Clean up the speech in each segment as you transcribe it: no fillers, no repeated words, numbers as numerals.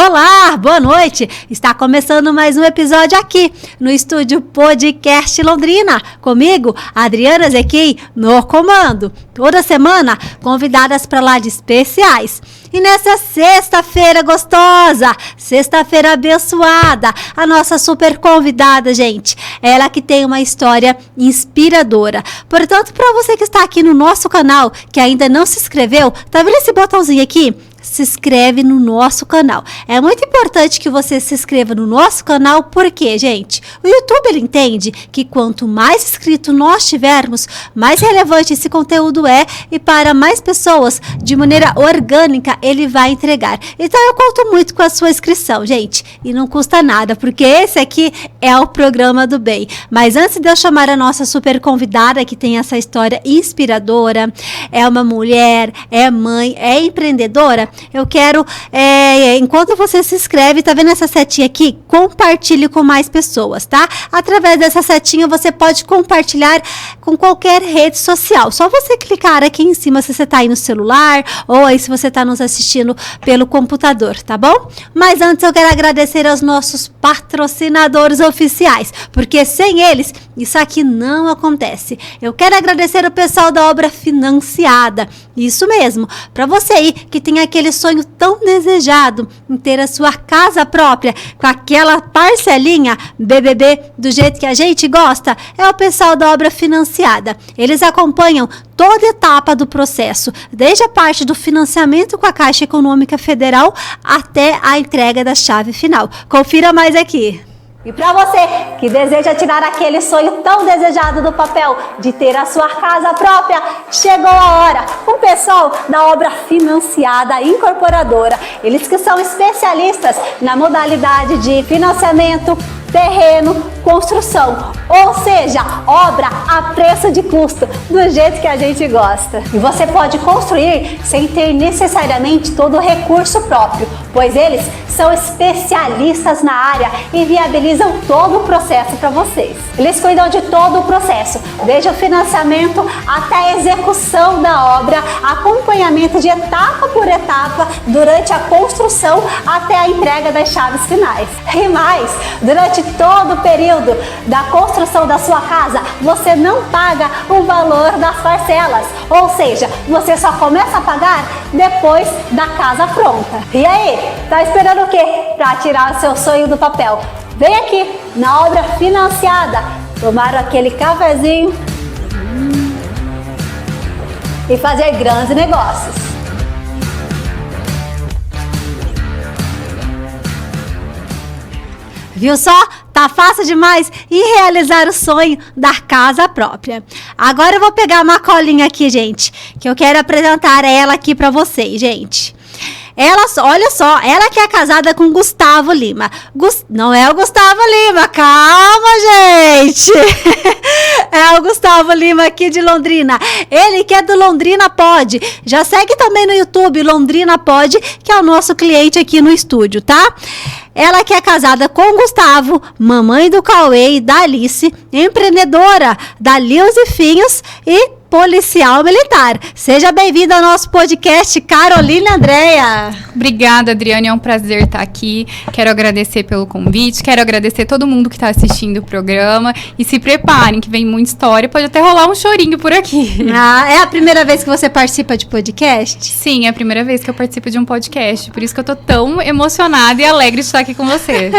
Olá, boa noite! Está começando mais um episódio aqui no Estúdio Podcast Londrina. Comigo, Adriana Zequim, no comando. Toda semana, convidadas para lá de especiais. E nessa sexta-feira gostosa, sexta-feira abençoada, a nossa super convidada, gente, ela que tem uma história inspiradora. Portanto, para você que está aqui no nosso canal, que ainda não se inscreveu, tá vendo esse botãozinho aqui? Se inscreve no nosso canal. É muito importante que você se inscreva no nosso canal, porque, gente, o YouTube ele entende que quanto mais inscritos nós tivermos, mais relevante esse conteúdo é e para mais pessoas, de maneira orgânica, ele vai entregar. Então eu conto muito com a sua inscrição, gente, e não custa nada, porque esse aqui é o programa do bem. Mas antes de eu chamar a nossa super convidada, que tem essa história inspiradora, é uma mulher, é mãe, é empreendedora, eu quero, enquanto você se inscreve, tá vendo essa setinha aqui? Compartilhe com mais pessoas, tá? Através dessa setinha você pode compartilhar com qualquer rede social. Só você clicar aqui em cima se você tá aí no celular ou aí se você tá nos assistindo pelo computador, tá bom? Mas antes eu quero agradecer aos nossos patrocinadores oficiais, porque sem eles isso aqui não acontece. Eu quero agradecer o pessoal da Obra Financiada. Isso mesmo, para você aí que tem aquele sonho tão desejado em ter a sua casa própria, com aquela parcelinha BBB do jeito que a gente gosta, é o pessoal da Obra Financiada. Eles acompanham toda etapa do processo, desde a parte do financiamento com a Caixa Econômica Federal até a entrega da chave final. Confira mais aqui. E para você que deseja tirar aquele sonho tão desejado do papel de ter a sua casa própria, chegou a hora. O pessoal da Obra Financiada Incorporadora, eles que são especialistas na modalidade de financiamento, terreno, construção, ou seja, obra a preço de custo, do jeito que a gente gosta. E você pode construir sem ter necessariamente todo o recurso próprio, pois eles são especialistas na área e viabilizam todo o processo para vocês. Eles cuidam de todo o processo, desde o financiamento até a execução da obra, acompanhamento de etapa por etapa durante a construção até a entrega das chaves finais. E mais, durante todo o período da construção da sua casa, você não paga o valor das parcelas, ou seja, você só começa a pagar depois da casa pronta. E aí, tá esperando o quê para tirar o seu sonho do papel? Vem aqui na Obra Financiada, tomar aquele cafezinho e fazer grandes negócios. Viu só? Tá fácil demais e realizar o sonho da casa própria. Agora eu vou pegar uma colinha aqui, gente, que eu quero apresentar ela aqui pra vocês, gente. Ela, olha só, ela que é casada com Gustavo Lima. Não é o Gustavo Lima, calma, gente. É o Gustavo Lima aqui de Londrina. Ele que é do Londrina Pod. Já segue também no YouTube Londrina Pod, que é o nosso cliente aqui no estúdio, tá? Ela que é casada com Gustavo, mamãe do Cauê e da Alice, empreendedora da Lios e Finhos e policial militar. Seja bem-vinda ao nosso podcast, Carolina Andréia. Obrigada, Adriane, é um prazer estar aqui. Quero agradecer pelo convite, quero agradecer todo mundo que está assistindo o programa e se preparem que vem muita história, pode até rolar um chorinho por aqui. É a primeira vez que você participa de podcast? Sim, é a primeira vez que eu participo de um podcast, por isso que eu tô tão emocionada e alegre de estar aqui com você.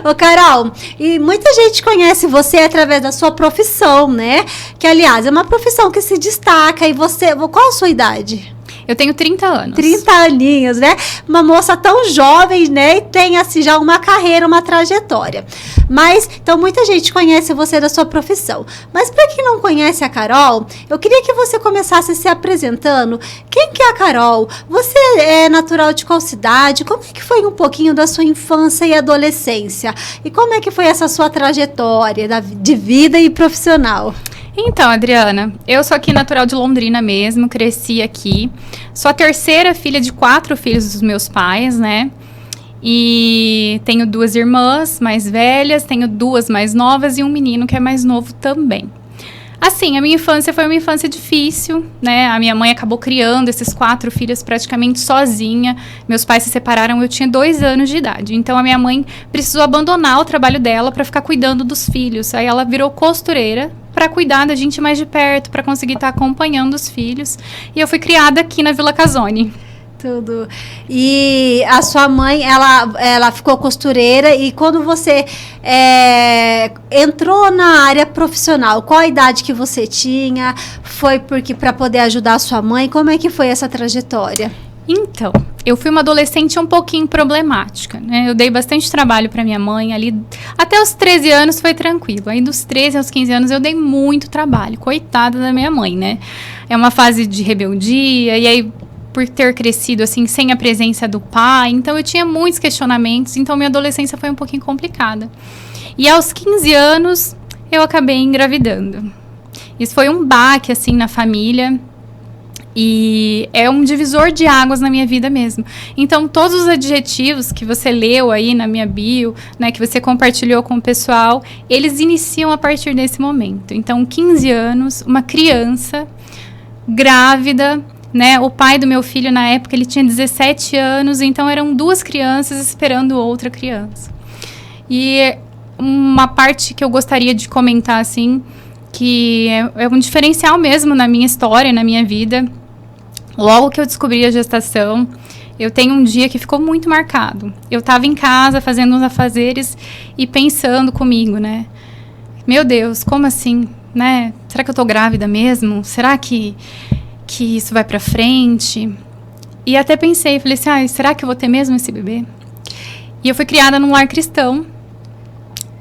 Ô, Carol, e muita gente conhece você através da sua profissão, né? Que, aliás, é uma profissão que se destaca. E você, qual a sua idade? Eu tenho 30 anos. 30 aninhos, né? Uma moça tão jovem, né? E tem, assim, já uma carreira, uma trajetória. Mas, então, muita gente conhece você da sua profissão. Mas, para quem não conhece a Carol, eu queria que você começasse se apresentando. Quem que é a Carol? Você é natural de qual cidade? Como é que foi um pouquinho da sua infância e adolescência? E como é que foi essa sua trajetória de vida e profissional? Então, Adriana, eu sou aqui natural de Londrina mesmo, cresci aqui. Sou a terceira filha de 4 filhos dos meus pais, né? E tenho 2 irmãs mais velhas, tenho 2 mais novas e um menino que é mais novo também. Assim, a minha infância foi uma infância difícil, né? A minha mãe acabou criando esses 4 filhos praticamente sozinha. Meus pais se separaram, eu tinha 2 anos de idade. Então, a minha mãe precisou abandonar o trabalho dela para ficar cuidando dos filhos. Aí ela virou costureira para cuidar da gente mais de perto, para conseguir estar acompanhando os filhos. E eu fui criada aqui na Vila Casone. Tudo. E a sua mãe, ela ficou costureira, e quando você entrou na área profissional, qual a idade que você tinha? Foi porque para poder ajudar a sua mãe? Como é que foi essa trajetória? Então, eu fui uma adolescente um pouquinho problemática, né? Eu dei bastante trabalho para minha mãe ali. Até os 13 anos foi tranquilo. Aí dos 13 aos 15 anos eu dei muito trabalho. Coitada da minha mãe, né? É uma fase de rebeldia, e aí por ter crescido assim sem a presença do pai, então eu tinha muitos questionamentos, então minha adolescência foi um pouquinho complicada. E aos 15 anos eu acabei engravidando. Isso foi um baque assim na família, e é um divisor de águas na minha vida mesmo. Então todos os adjetivos que você leu aí na minha bio, né, que você compartilhou com o pessoal, eles iniciam a partir desse momento. Então 15 anos, uma criança grávida, né? O pai do meu filho, na época, ele tinha 17 anos, então eram 2 crianças esperando outra criança. E uma parte que eu gostaria de comentar, assim, que é um diferencial mesmo na minha história, na minha vida. Logo que eu descobri a gestação, eu tenho um dia que ficou muito marcado. Eu estava em casa, fazendo uns afazeres e pensando comigo, né? Meu Deus, como assim, né? Será que eu tô grávida mesmo? Será que isso vai pra frente? E até pensei, falei assim, será que eu vou ter mesmo esse bebê? E eu fui criada num lar cristão,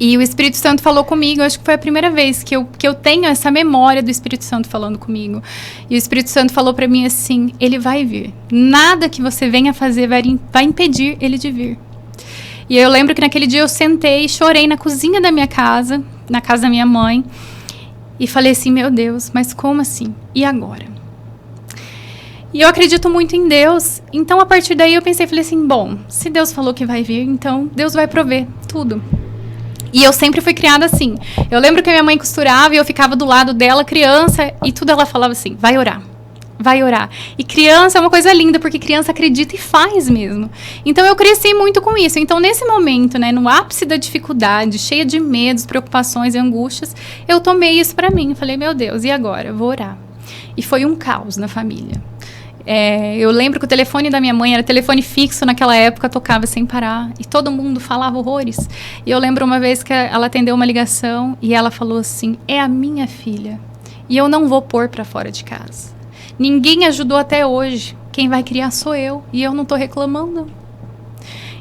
e o Espírito Santo falou comigo. Acho que foi a primeira vez que eu tenho essa memória do Espírito Santo falando comigo. E o Espírito Santo falou pra mim assim, ele vai vir. Nada que você venha fazer vai impedir ele de vir. E eu lembro que naquele dia eu sentei e chorei na cozinha da minha casa, na casa da minha mãe, e falei assim, meu Deus, mas como assim? E agora? E eu acredito muito em Deus, então a partir daí eu pensei, falei assim, bom, se Deus falou que vai vir, então Deus vai prover tudo. E eu sempre fui criada assim. Eu lembro que a minha mãe costurava e eu ficava do lado dela, criança, e tudo ela falava assim, vai orar. Vai orar. E criança é uma coisa linda, porque criança acredita e faz mesmo. Então eu cresci muito com isso. Então nesse momento, né, no ápice da dificuldade, cheia de medos, preocupações e angústias, eu tomei isso pra mim. Falei, meu Deus, e agora? Eu vou orar. E foi um caos na família. Eu lembro que o telefone da minha mãe era telefone fixo naquela época, tocava sem parar, e todo mundo falava horrores. E eu lembro uma vez que ela atendeu uma ligação e ela falou assim, é a minha filha, e eu não vou pôr pra fora de casa. Ninguém ajudou até hoje, quem vai criar sou eu, e eu não tô reclamando.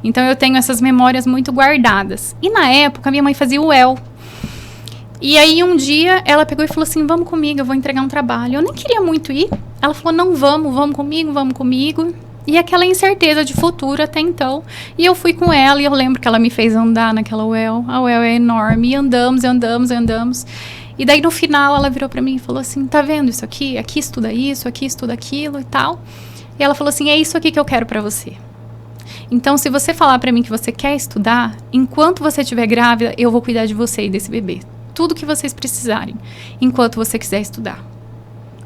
Então eu tenho essas memórias muito guardadas. E na época minha mãe fazia o UEL. E aí um dia ela pegou e falou assim, vamos comigo, eu vou entregar um trabalho. Eu nem queria muito ir. Ela falou, não, vamos comigo. E aquela incerteza de futuro até então. E eu fui com ela, e eu lembro que ela me fez andar naquela UEL. A UEL é enorme, e andamos. E daí no final ela virou pra mim e falou assim, tá vendo isso aqui? Aqui estuda isso, aqui estuda aquilo e tal. E ela falou assim, é isso aqui que eu quero pra você. Então, se você falar pra mim que você quer estudar, enquanto você estiver grávida, eu vou cuidar de você e desse bebê. Tudo que vocês precisarem, enquanto você quiser estudar.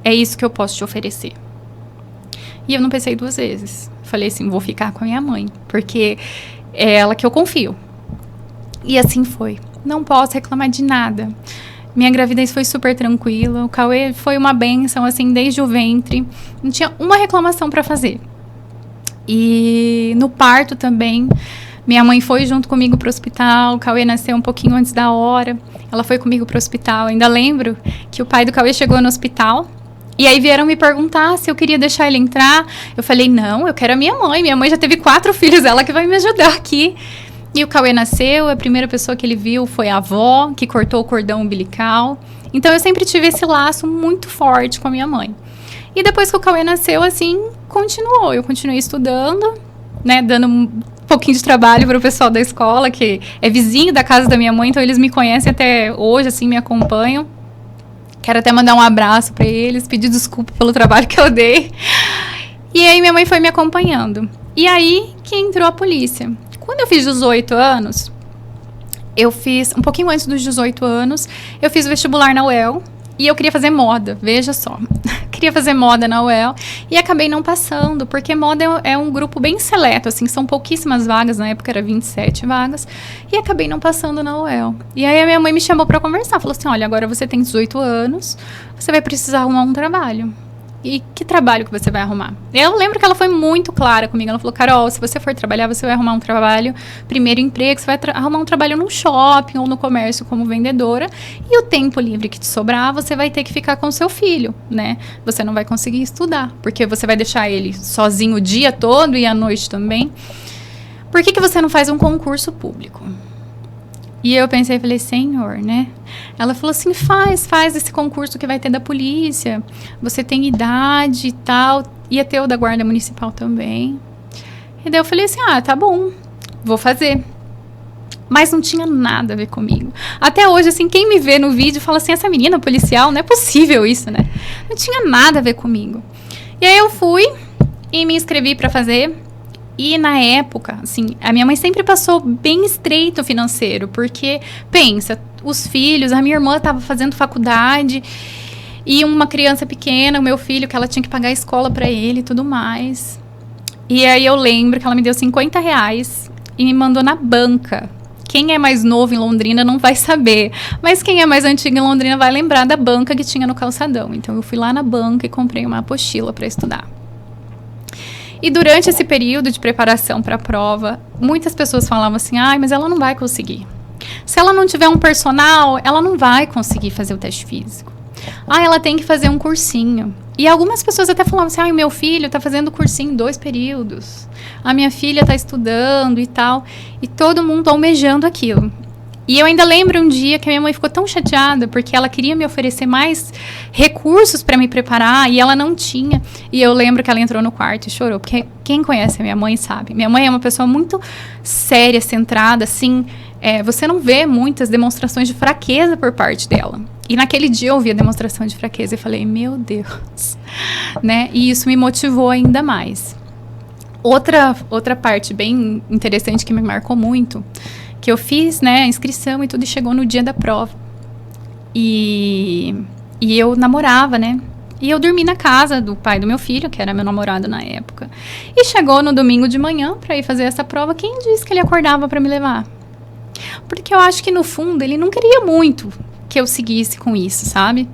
É isso que eu posso te oferecer. E eu não pensei 2 vezes. Falei assim, vou ficar com a minha mãe, porque é ela que eu confio. E assim foi. Não posso reclamar de nada. Minha gravidez foi super tranquila. O Cauê foi uma bênção, assim, desde o ventre. Não tinha uma reclamação para fazer. E no parto também, minha mãe foi junto comigo pro hospital. O Cauê nasceu um pouquinho antes da hora. Ela foi comigo pro hospital. Ainda lembro que o pai do Cauê chegou no hospital. E aí vieram me perguntar se eu queria deixar ele entrar. Eu falei, não, eu quero a minha mãe. Minha mãe já teve 4 filhos, ela que vai me ajudar aqui. E o Cauê nasceu, a primeira pessoa que ele viu foi a avó, que cortou o cordão umbilical. Então eu sempre tive esse laço muito forte com a minha mãe. E depois que o Cauê nasceu, assim, continuou. Eu continuei estudando, né, dando um pouquinho de trabalho para o pessoal da escola, que é vizinho da casa da minha mãe, então eles me conhecem até hoje, assim, me acompanham. Quero até mandar um abraço para eles, pedir desculpa pelo trabalho que eu dei. E aí minha mãe foi me acompanhando. E aí que entrou a polícia. Quando eu fiz 18 anos, eu fiz, um pouquinho antes dos 18 anos, eu fiz vestibular na UEL. E eu queria fazer moda, veja só. Queria fazer moda na UEL e acabei não passando, porque moda é um grupo bem seleto, assim, são pouquíssimas vagas, na época era 27 vagas, e acabei não passando na UEL. E aí a minha mãe me chamou pra conversar, falou assim, olha, agora você tem 18 anos, você vai precisar arrumar um trabalho. E que trabalho que você vai arrumar? Eu lembro que ela foi muito clara comigo. Ela falou, Carol, se você for trabalhar, você vai arrumar um trabalho, primeiro emprego, você vai arrumar um trabalho num shopping ou no comércio como vendedora. E o tempo livre que te sobrar, você vai ter que ficar com o seu filho, né? Você não vai conseguir estudar, porque você vai deixar ele sozinho o dia todo e à noite também. Por que você não faz um concurso público? E eu pensei, falei, senhor, né? Ela falou assim, faz esse concurso que vai ter da polícia. Você tem idade e tal. Ia ter o da guarda municipal também. E daí eu falei assim, tá bom, vou fazer. Mas não tinha nada a ver comigo. Até hoje, assim, quem me vê no vídeo fala assim, essa menina policial, não é possível isso, né? Não tinha nada a ver comigo. E aí eu fui e me inscrevi para fazer. E na época, assim, a minha mãe sempre passou bem estreito o financeiro, porque, pensa, os filhos, a minha irmã estava fazendo faculdade, e uma criança pequena, o meu filho, que ela tinha que pagar a escola para ele e tudo mais. E aí eu lembro que ela me deu R$50 e me mandou na banca. Quem é mais novo em Londrina não vai saber, mas quem é mais antigo em Londrina vai lembrar da banca que tinha no calçadão. Então eu fui lá na banca e comprei uma apostila para estudar. E durante esse período de preparação para a prova, muitas pessoas falavam assim, mas ela não vai conseguir. Se ela não tiver um personal, ela não vai conseguir fazer o teste físico. Ela tem que fazer um cursinho. E algumas pessoas até falavam assim, meu filho está fazendo cursinho em 2 períodos. A minha filha está estudando e tal. E todo mundo almejando aquilo. E eu ainda lembro um dia que a minha mãe ficou tão chateada, porque ela queria me oferecer mais recursos para me preparar, e ela não tinha. E eu lembro que ela entrou no quarto e chorou, porque quem conhece a minha mãe sabe. Minha mãe é uma pessoa muito séria, centrada, assim, você não vê muitas demonstrações de fraqueza por parte dela. E naquele dia eu vi a demonstração de fraqueza e falei, meu Deus, né? E isso me motivou ainda mais. Outra parte bem interessante que me marcou muito, que eu fiz, né, a inscrição e tudo, e chegou no dia da prova. E eu namorava, né? E eu dormi na casa do pai do meu filho, que era meu namorado na época. E chegou no domingo de manhã para ir fazer essa prova. Quem disse que ele acordava para me levar? Porque eu acho que no fundo ele não queria muito que eu seguisse com isso, sabe?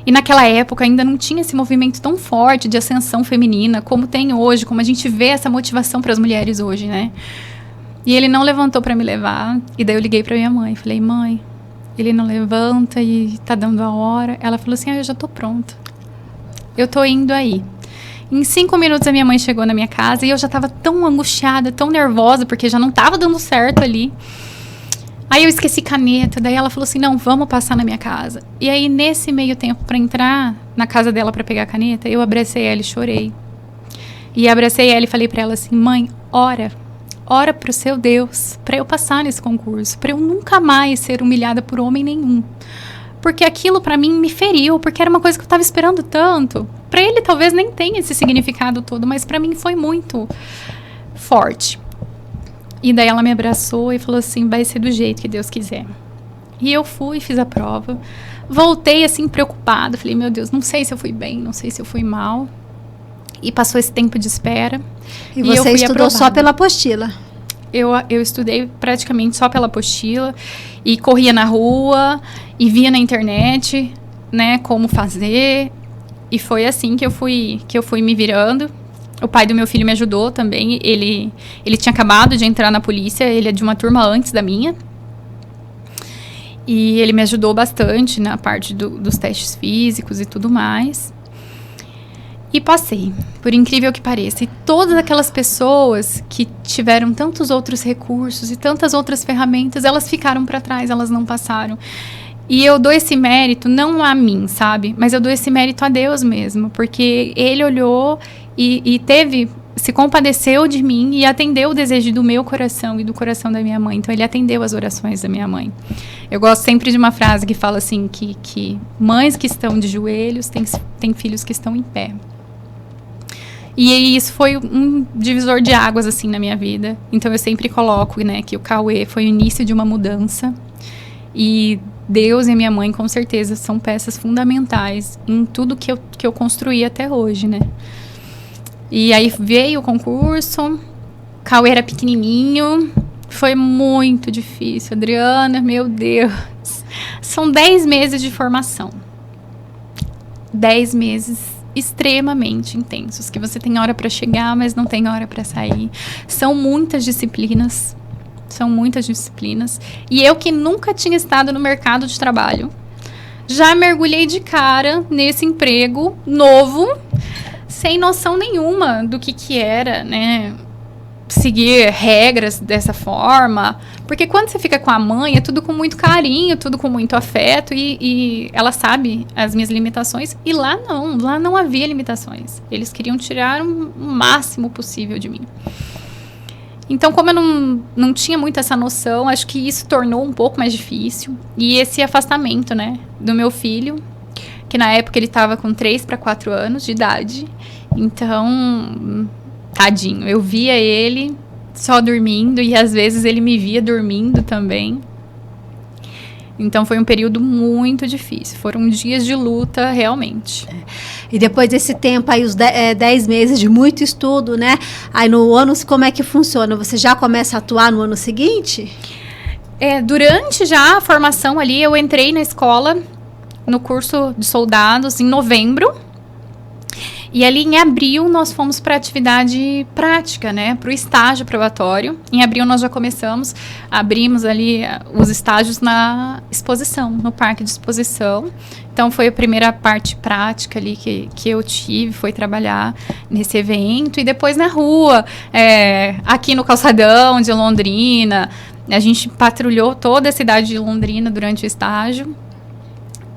E naquela época ainda não tinha esse movimento tão forte de ascensão feminina como tem hoje, como a gente vê essa motivação para as mulheres hoje, né? E ele não levantou para me levar. E daí eu liguei para minha mãe. Falei, mãe, ele não levanta e tá dando a hora. Ela falou assim, eu já tô pronta. Eu tô indo aí. Em 5 minutos a minha mãe chegou na minha casa e eu já tava tão angustiada, tão nervosa, porque já não tava dando certo ali. Aí eu esqueci caneta. Daí ela falou assim, não, vamos passar na minha casa. E aí nesse meio tempo, para entrar na casa dela para pegar a caneta, eu abracei ela e chorei. E abracei ela e falei para ela assim, mãe, ora pro seu Deus, para eu passar nesse concurso, para eu nunca mais ser humilhada por homem nenhum. Porque aquilo para mim me feriu, porque era uma coisa que eu estava esperando tanto. Para ele talvez nem tenha esse significado todo, mas para mim foi muito forte. E daí ela me abraçou e falou assim, vai ser do jeito que Deus quiser. E eu fui, fiz a prova, voltei assim preocupada, falei, meu Deus, não sei se eu fui bem, não sei se eu fui mal. E passou esse tempo de espera. E você estudou aprovada. Só pela apostila? Eu estudei praticamente só pela apostila. E corria na rua, e via na internet, né, como fazer. E foi assim que eu fui me virando. O pai do meu filho me ajudou também. Ele tinha acabado de entrar na polícia. Ele é de uma turma antes da minha. E ele me ajudou bastante na parte dos testes físicos e tudo mais. E passei, por incrível que pareça. E todas aquelas pessoas que tiveram tantos outros recursos e tantas outras ferramentas, elas ficaram para trás, elas não passaram. E eu dou esse mérito, não a mim, sabe? Mas eu dou esse mérito a Deus mesmo. Porque Ele olhou e se compadeceu de mim e atendeu o desejo do meu coração e do coração da minha mãe. Então, Ele atendeu as orações da minha mãe. Eu gosto sempre de uma frase que fala assim, que mães que estão de joelhos têm filhos que estão em pé. E isso foi um divisor de águas, assim, na minha vida. Então, eu sempre coloco, né, que o Cauê foi o início de uma mudança. E Deus e a minha mãe, com certeza, são peças fundamentais em tudo que eu construí até hoje, né? E aí veio o concurso, Cauê era pequenininho, foi muito difícil. Adriana, meu Deus, são 10 meses de formação. 10 meses extremamente intensos, que você tem hora para chegar, mas não tem hora para sair. São muitas disciplinas. E eu que nunca tinha estado no mercado de trabalho, já mergulhei de cara nesse emprego novo, sem noção nenhuma do que era, né? Seguir regras dessa forma. Porque quando você fica com a mãe, é tudo com muito carinho, tudo com muito afeto, e ela sabe as minhas limitações. E lá não havia limitações. Eles queriam tirar o máximo possível de mim. Então, como eu não tinha muito essa noção, acho que isso tornou um pouco mais difícil. E esse afastamento, né, do meu filho, que na época ele estava com 3 para 4 anos de idade. Então, tadinho, eu via ele só dormindo e às vezes ele me via dormindo também. Então foi um período muito difícil, foram dias de luta realmente. E depois desse tempo aí, os 10 meses de muito estudo, né? Aí no ano, como é que funciona? Você já começa a atuar no ano seguinte? Durante já a formação ali, eu entrei na escola, no curso de soldados, em novembro. E ali em abril nós fomos para a atividade prática, né? Para o estágio probatório. Em abril nós já abrimos ali os estágios na exposição, no parque de exposição. Então foi a primeira parte prática ali que eu tive, foi trabalhar nesse evento. E depois na rua, aqui no calçadão de Londrina. A gente patrulhou toda a cidade de Londrina durante o estágio.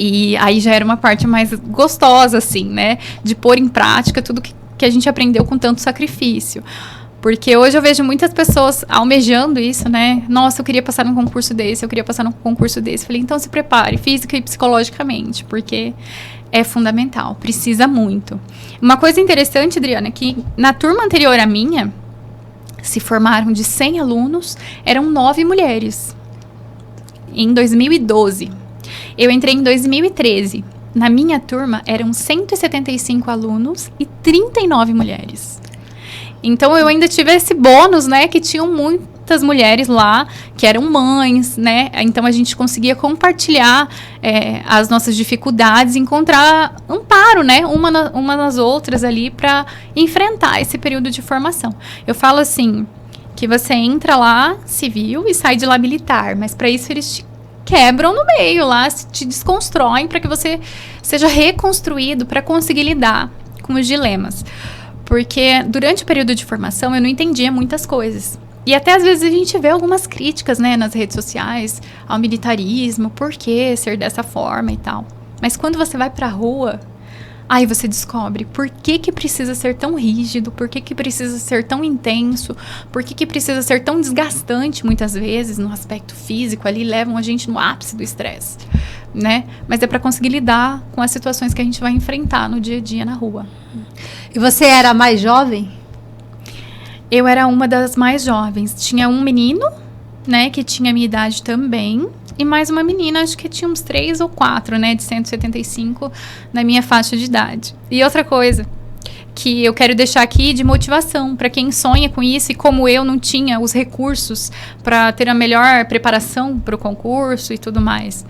E aí já era uma parte mais gostosa, assim, né? De pôr em prática tudo que a gente aprendeu com tanto sacrifício. Porque hoje eu vejo muitas pessoas almejando isso, né? Nossa, eu queria passar num concurso desse, Falei, então se prepare, física e psicologicamente, porque é fundamental, precisa muito. Uma coisa interessante, Adriana, é que na turma anterior à minha, se formaram de 100 alunos, eram 9 mulheres. Em 2012. Eu entrei em 2013. Na minha turma, eram 175 alunos e 39 mulheres. Então, eu ainda tive esse bônus, né? Que tinham muitas mulheres lá, que eram mães, né? Então, a gente conseguia compartilhar as nossas dificuldades, encontrar amparo, né? Uma nas outras ali, para enfrentar esse período de formação. Eu falo assim, que você entra lá civil e sai de lá militar, mas para isso eles te quebram no meio lá, te desconstroem para que você seja reconstruído para conseguir lidar com os dilemas. Porque durante o período de formação eu não entendia muitas coisas. E até às vezes a gente vê algumas críticas, né, nas redes sociais ao militarismo, por que ser dessa forma e tal. Mas quando você vai pra rua, aí você descobre por que precisa ser tão rígido, por que precisa ser tão intenso, por que precisa ser tão desgastante muitas vezes no aspecto físico, ali levam a gente no ápice do estresse, né? Mas é para conseguir lidar com as situações que a gente vai enfrentar no dia a dia na rua. E você era mais jovem? Eu era uma das mais jovens. Tinha um menino, né, que tinha a minha idade também, e mais uma menina, acho que tinha uns 3 ou 4, né, de 175 na minha faixa de idade. E outra coisa que eu quero deixar aqui de motivação para quem sonha com isso, e como eu não tinha os recursos para ter a melhor preparação para o concurso e tudo mais.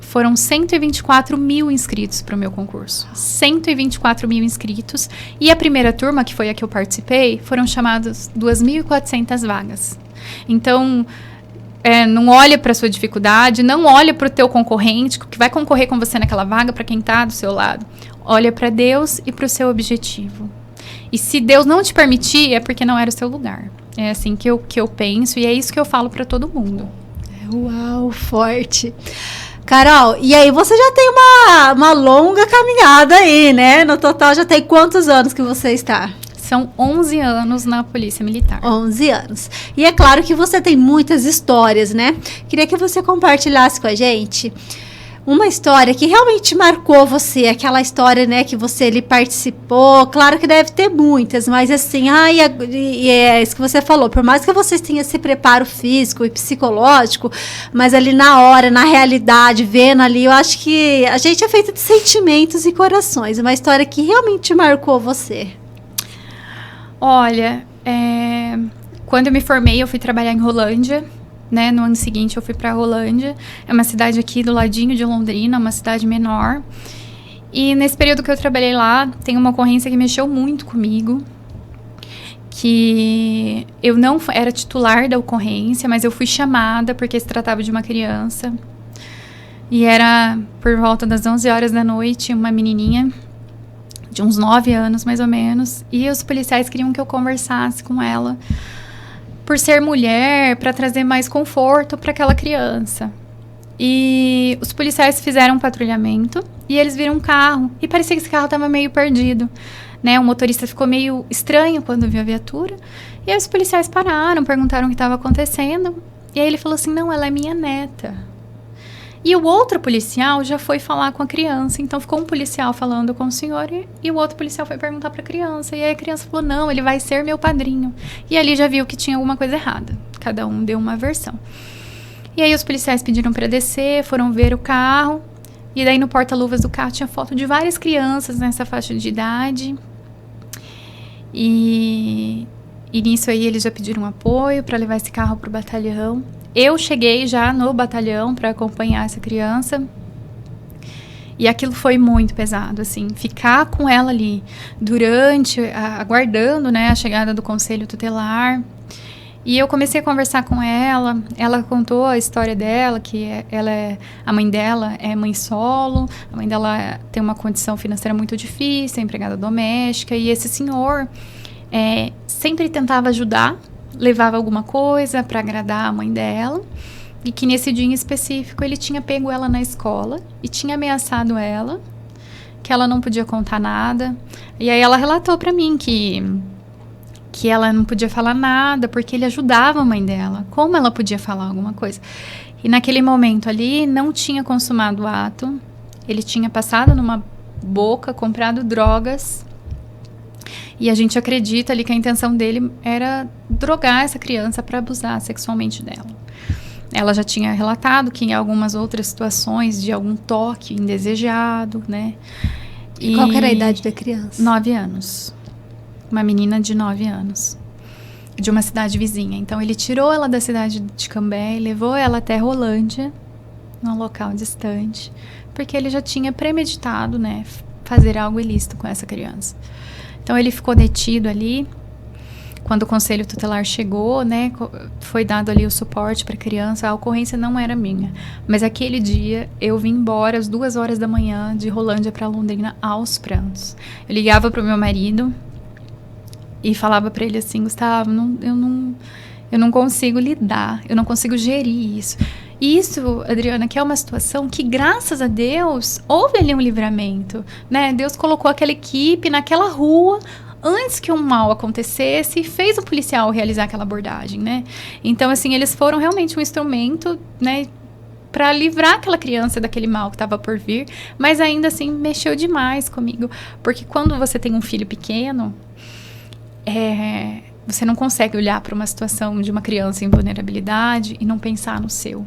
Foram 124 mil inscritos para o meu concurso. 124 mil inscritos. E a primeira turma, que foi a que eu participei, foram chamadas 2.400 vagas. Então, não olha para a sua dificuldade, não olha para o teu concorrente, que vai concorrer com você naquela vaga, para quem está do seu lado. Olha para Deus e para o seu objetivo. E se Deus não te permitir, é porque não era o seu lugar. É assim que eu penso, e é isso que eu falo para todo mundo. Uau, forte. Carol, e aí você já tem uma longa caminhada aí, né? No total já tem quantos anos que você está? São 11 anos na Polícia Militar. 11 anos. E é claro que você tem muitas histórias, né? Queria que você compartilhasse com a gente uma história que realmente marcou você, aquela história, né, que você ali participou, claro que deve ter muitas, mas assim, e é isso que você falou, por mais que vocês tenham esse preparo físico e psicológico, mas ali na hora, na realidade, vendo ali, eu acho que a gente é feito de sentimentos e corações, uma história que realmente marcou você. Olha, quando eu me formei, eu fui trabalhar em Rolândia, né? No ano seguinte eu fui para Rolândia, é uma cidade aqui do ladinho de Londrina, uma cidade menor. E nesse período que eu trabalhei lá, tem uma ocorrência que mexeu muito comigo, que eu não era titular da ocorrência, mas eu fui chamada porque se tratava de uma criança. E era por volta das 11 horas da noite, uma menininha de uns 9 anos mais ou menos, e os policiais queriam que eu conversasse com ela, por ser mulher, para trazer mais conforto para aquela criança. E os policiais fizeram um patrulhamento e eles viram um carro e parecia que esse carro estava meio perdido, né? O motorista ficou meio estranho quando viu a viatura e aí os policiais pararam, perguntaram o que estava acontecendo e aí ele falou assim, não, ela é minha neta. E o outro policial já foi falar com a criança. Então, ficou um policial falando com o senhor e o outro policial foi perguntar para a criança. E aí a criança falou, não, ele vai ser meu padrinho. E ali já viu que tinha alguma coisa errada. Cada um deu uma versão. E aí os policiais pediram para descer, foram ver o carro. E daí no porta-luvas do carro tinha foto de várias crianças nessa faixa de idade. E nisso aí eles já pediram apoio para levar esse carro para o batalhão. Eu cheguei já no batalhão para acompanhar essa criança e aquilo foi muito pesado, assim, ficar com ela ali aguardando, né, a chegada do conselho tutelar. E eu comecei a conversar com ela, ela contou a história dela, a mãe dela é mãe solo, a mãe dela tem uma condição financeira muito difícil, é empregada doméstica, e esse senhor sempre tentava ajudar, levava alguma coisa para agradar a mãe dela, e que nesse dia em específico ele tinha pego ela na escola e tinha ameaçado ela, que ela não podia contar nada. E aí ela relatou para mim que ela não podia falar nada porque ele ajudava a mãe dela. Como ela podia falar alguma coisa? E naquele momento ali não tinha consumado o ato, ele tinha passado numa boca, comprado drogas. E a gente acredita ali que a intenção dele era drogar essa criança para abusar sexualmente dela. Ela já tinha relatado que em algumas outras situações de algum toque indesejado, né? E qual que era a idade da criança? 9 anos. Uma menina de 9 anos. De uma cidade vizinha. Então ele tirou ela da cidade de Cambé e levou ela até Rolândia, num local distante, porque ele já tinha premeditado, né, fazer algo ilícito com essa criança. Então, ele ficou detido ali. Quando o conselho tutelar chegou, né, foi dado ali o suporte para a criança. A ocorrência não era minha. Mas aquele dia, eu vim embora às 2 horas da manhã de Rolândia para Londrina aos prantos. Eu ligava para o meu marido e falava para ele assim, Gustavo, eu não consigo lidar, eu não consigo gerir isso. Isso, Adriana, que é uma situação que, graças a Deus, houve ali um livramento, né? Deus colocou aquela equipe naquela rua antes que um mal acontecesse e fez o policial realizar aquela abordagem, né? Então, assim, eles foram realmente um instrumento, né, para livrar aquela criança daquele mal que estava por vir, mas ainda assim mexeu demais comigo, porque quando você tem um filho pequeno, você não consegue olhar para uma situação de uma criança em vulnerabilidade e não pensar no seu.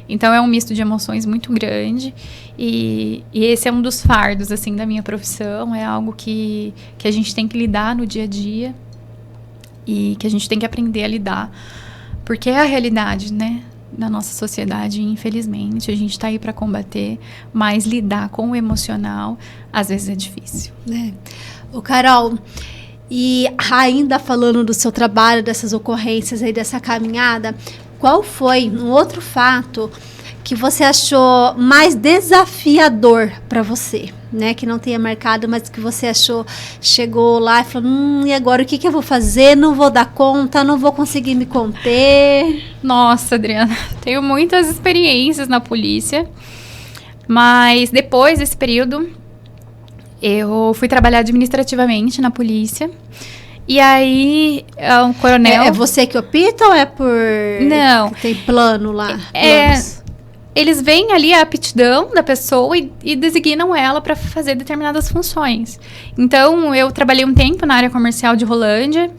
Então, é um misto de emoções muito grande e esse é um dos fardos, assim, da minha profissão. É algo que a gente tem que lidar no dia a dia e que a gente tem que aprender a lidar, porque é a realidade, né, da nossa sociedade. Infelizmente, a gente está aí para combater, mas lidar com o emocional, às vezes, é difícil. Ô, Carol, e ainda falando do seu trabalho, dessas ocorrências aí, dessa caminhada, qual foi um outro fato que você achou mais desafiador para você, né? Que não tenha marcado, mas que você achou, chegou lá e falou, e agora o que eu vou fazer? Não vou dar conta, não vou conseguir me conter. Nossa, Adriana, tenho muitas experiências na polícia, mas depois desse período, eu fui trabalhar administrativamente na polícia. E aí, um coronel... É você que opta ou é por... Não. Tem plano lá? eles veem ali a aptidão da pessoa e designam ela para fazer determinadas funções. Então, eu trabalhei um tempo na área comercial de Rolândia,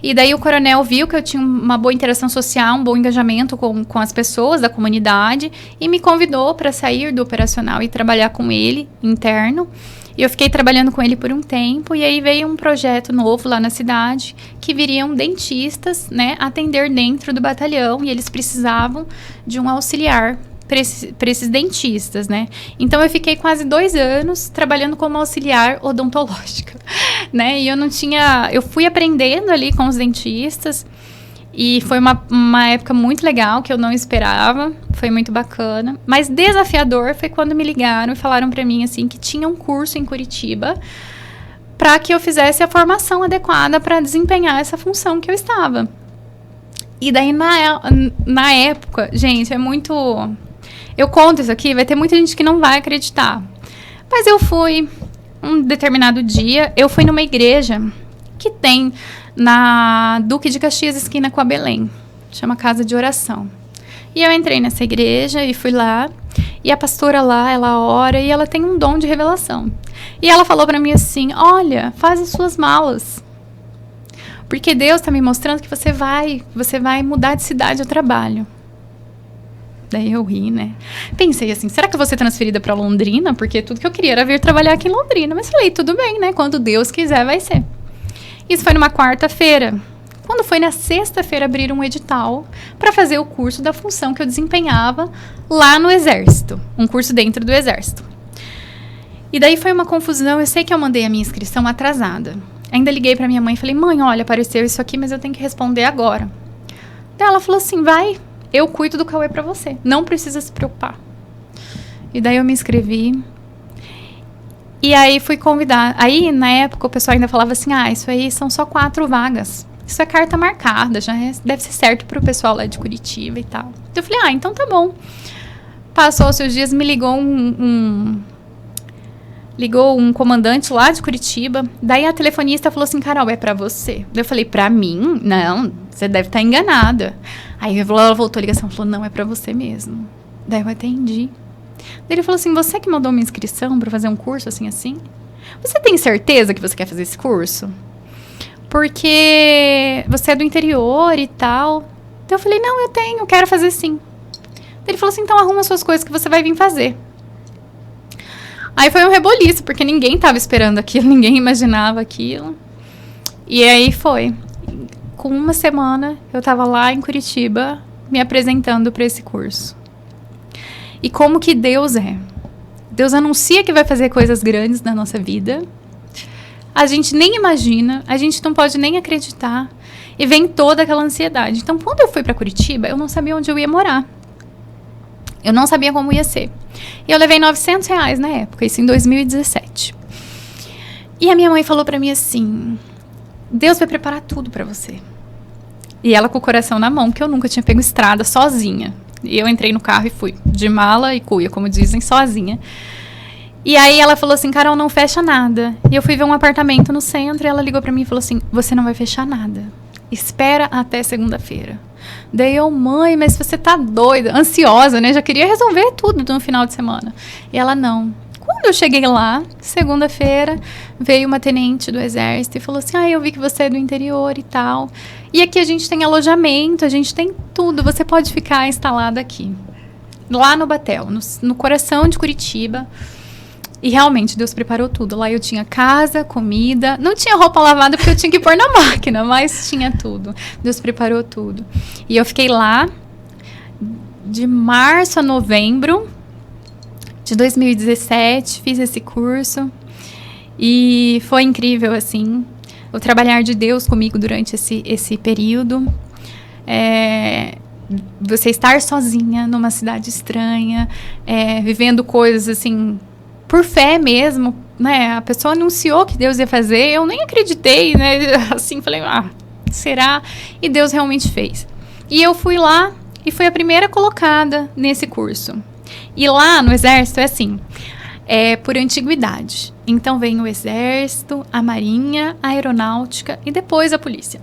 e daí o coronel viu que eu tinha uma boa interação social, um bom engajamento com as pessoas da comunidade, e me convidou para sair do operacional e trabalhar com ele, interno. E eu fiquei trabalhando com ele por um tempo, e aí veio um projeto novo lá na cidade, que viriam dentistas, né, atender dentro do batalhão, e eles precisavam de um auxiliar para esses dentistas, né? Então, eu fiquei quase 2 anos trabalhando como auxiliar odontológica, né? E eu fui aprendendo ali com os dentistas, e foi uma época muito legal, que eu não esperava, foi muito bacana. Mas desafiador foi quando me ligaram e falaram para mim, assim, que tinha um curso em Curitiba para que eu fizesse a formação adequada para desempenhar essa função que eu estava. E daí, na época, gente, é muito... Eu conto isso aqui, vai ter muita gente que não vai acreditar. Mas eu fui, um determinado dia, eu fui numa igreja que tem na Duque de Caxias, esquina com a Belém. Chama Casa de Oração. E eu entrei nessa igreja e fui lá. E a pastora lá, ela ora e ela tem um dom de revelação. E ela falou pra mim assim, olha, faz as suas malas. Porque Deus tá me mostrando que você vai mudar de cidade ao trabalho. Daí eu ri, né? Pensei assim, será que eu vou ser transferida pra Londrina? Porque tudo que eu queria era vir trabalhar aqui em Londrina. Mas falei, tudo bem, né? Quando Deus quiser, vai ser. Isso foi numa quarta-feira. Quando foi na sexta-feira, abriram um edital para fazer o curso da função que eu desempenhava lá no Exército. Um curso dentro do Exército. E daí foi uma confusão. Eu sei que eu mandei a minha inscrição atrasada. Ainda liguei pra minha mãe e falei, mãe, olha, apareceu isso aqui, mas eu tenho que responder agora. Daí ela falou assim, vai... Eu cuido do Cauê pra você. Não precisa se preocupar. E daí eu me inscrevi. E aí fui convidada. Aí, na época, o pessoal ainda falava assim, isso aí são só 4 vagas. Isso é carta marcada, deve ser certo pro pessoal lá de Curitiba e tal. Então eu falei, então tá bom. Passou os seus dias, me ligou ligou um comandante lá de Curitiba. Daí a telefonista falou assim, Carol, é pra você? Daí eu falei, pra mim? Não, você deve estar enganada. Aí ela voltou a ligação e falou, não, é pra você mesmo. Daí eu atendi. Daí ele falou assim, você que mandou uma inscrição pra fazer um curso assim? Você tem certeza que você quer fazer esse curso? Porque você é do interior e tal. Daí eu falei, não, eu quero fazer sim. Daí ele falou assim, então arruma suas coisas que você vai vir fazer. Aí foi um reboliço, porque ninguém estava esperando aquilo, ninguém imaginava aquilo. E aí foi. Com 1 semana, eu estava lá em Curitiba, me apresentando para esse curso. E como que Deus é? Deus anuncia que vai fazer coisas grandes na nossa vida. A gente nem imagina, a gente não pode nem acreditar. E vem toda aquela ansiedade. Então, quando eu fui para Curitiba, eu não sabia onde eu ia morar. Eu não sabia como ia ser. E eu levei R$900 na época, isso em 2017. E a minha mãe falou pra mim assim, Deus vai preparar tudo pra você. E ela com o coração na mão, que eu nunca tinha pego estrada sozinha. E eu entrei no carro e fui, de mala e cuia, como dizem, sozinha. E aí ela falou assim, Carol, não fecha nada. E eu fui ver um apartamento no centro e ela ligou pra mim e falou assim, você não vai fechar nada. Espera até segunda-feira. Daí eu, mãe, mas você tá doida, ansiosa, né? Já queria resolver tudo no final de semana. E ela, não. Quando eu cheguei lá, segunda-feira, veio uma tenente do Exército e falou assim, eu vi que você é do interior e tal. E aqui a gente tem alojamento, a gente tem tudo, você pode ficar instalada aqui. Lá no Batel, no coração de Curitiba. E realmente, Deus preparou tudo. Lá eu tinha casa, comida. Não tinha roupa lavada porque eu tinha que pôr na máquina, mas tinha tudo. Deus preparou tudo. E eu fiquei lá de março a novembro de 2017. Fiz esse curso. E foi incrível, assim, o trabalhar de Deus comigo durante esse período. Você estar sozinha numa cidade estranha, vivendo coisas, assim... Por fé mesmo, né? A pessoa anunciou que Deus ia fazer, eu nem acreditei, né? Assim, falei, será? E Deus realmente fez. E eu fui lá e fui a primeira colocada nesse curso. E lá no Exército é assim, por antiguidade. Então vem o Exército, a Marinha, a Aeronáutica e depois a Polícia.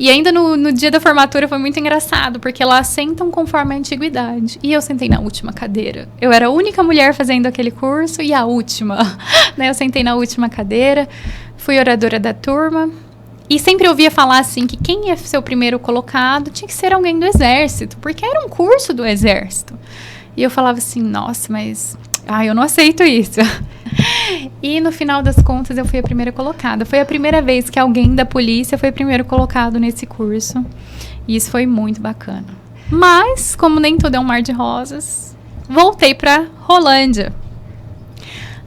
E ainda no dia da formatura foi muito engraçado, porque lá sentam conforme a antiguidade. E eu sentei na última cadeira. Eu era a única mulher fazendo aquele curso e a última. Né? Eu sentei na última cadeira, fui oradora da turma. E sempre ouvia falar assim, que quem ia ser o primeiro colocado tinha que ser alguém do exército, porque era um curso do exército. E eu falava assim, nossa, mas... eu não aceito isso. E no final das contas eu fui a primeira colocada. Foi a primeira vez que alguém da polícia foi primeiro colocado nesse curso. E isso foi muito bacana. Mas, como nem tudo é um mar de rosas, voltei para Rolândia.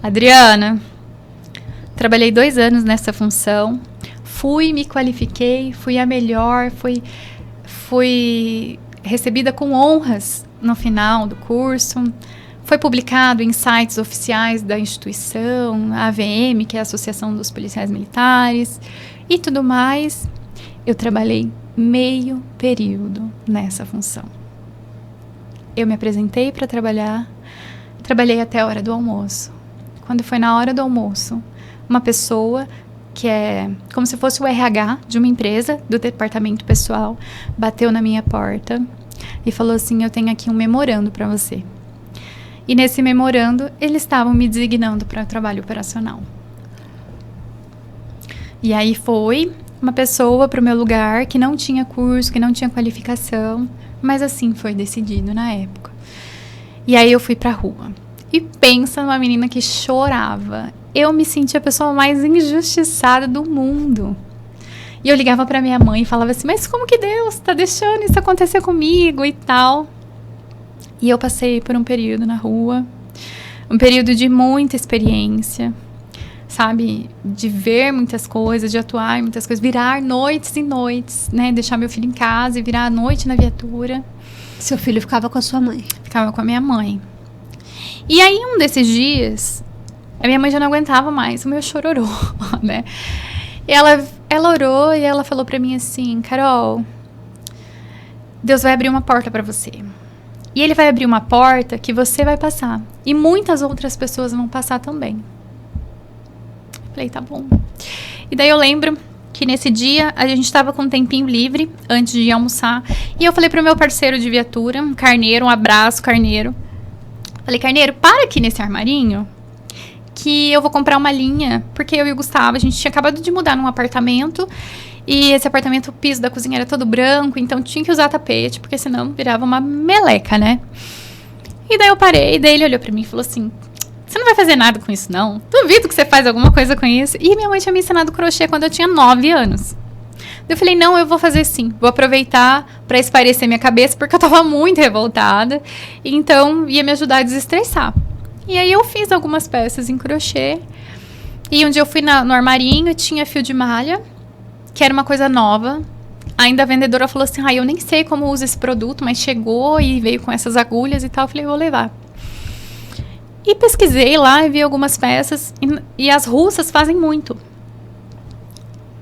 Adriana, trabalhei 2 anos nessa função. Me qualifiquei, fui a melhor, fui recebida com honras no final do curso. Foi publicado em sites oficiais da instituição, a AVM, que é a Associação dos Policiais Militares, e tudo mais. Eu trabalhei meio período nessa função. Eu me apresentei para trabalhar, trabalhei até a hora do almoço. Quando foi na hora do almoço, uma pessoa que é como se fosse o RH de uma empresa, do departamento pessoal, bateu na minha porta e falou assim, eu tenho aqui um memorando para você. E nesse memorando, eles estavam me designando para trabalho operacional. E aí foi uma pessoa para o meu lugar que não tinha curso, que não tinha qualificação, mas assim foi decidido na época. E aí eu fui para a rua. E pensa numa menina que chorava. Eu me sentia a pessoa mais injustiçada do mundo. E eu ligava para minha mãe e falava assim, mas como que Deus está deixando isso acontecer comigo e tal? E eu passei por um período na rua, um período de muita experiência, sabe? De ver muitas coisas, de atuar em muitas coisas, virar noites e noites, né? Deixar meu filho em casa e virar a noite na viatura. Seu filho ficava com a sua mãe? Ficava com a minha mãe. E aí, um desses dias, a minha mãe já não aguentava mais, o meu chororô, né? E ela orou e ela falou pra mim assim, Carol, Deus vai abrir uma porta pra você. E Ele vai abrir uma porta que você vai passar. E muitas outras pessoas vão passar também. Falei, tá bom. E daí eu lembro que nesse dia a gente estava com um tempinho livre antes de ir almoçar. E eu falei pro meu parceiro de viatura, um Carneiro, um abraço, Carneiro. Falei, Carneiro, para aqui nesse armarinho que eu vou comprar uma linha. Porque eu e o Gustavo, a gente tinha acabado de mudar num apartamento. E esse apartamento, o piso da cozinha era todo branco, então tinha que usar tapete, porque senão virava uma meleca, né? E daí eu parei, daí ele olhou pra mim e falou assim, você não vai fazer nada com isso, não? Duvido que você faz alguma coisa com isso. E minha mãe tinha me ensinado crochê quando eu tinha 9 anos. Eu falei, não, eu vou fazer sim. Vou aproveitar pra espairecer minha cabeça, porque eu tava muito revoltada. Então, ia me ajudar a desestressar. E aí eu fiz algumas peças em crochê. E um dia eu fui no armarinho e tinha fio de malha, que era uma coisa nova. Ainda a vendedora falou assim, eu nem sei como usa esse produto, mas chegou e veio com essas agulhas e tal. Eu falei, vou levar. E pesquisei lá e vi algumas peças. E as russas fazem muito.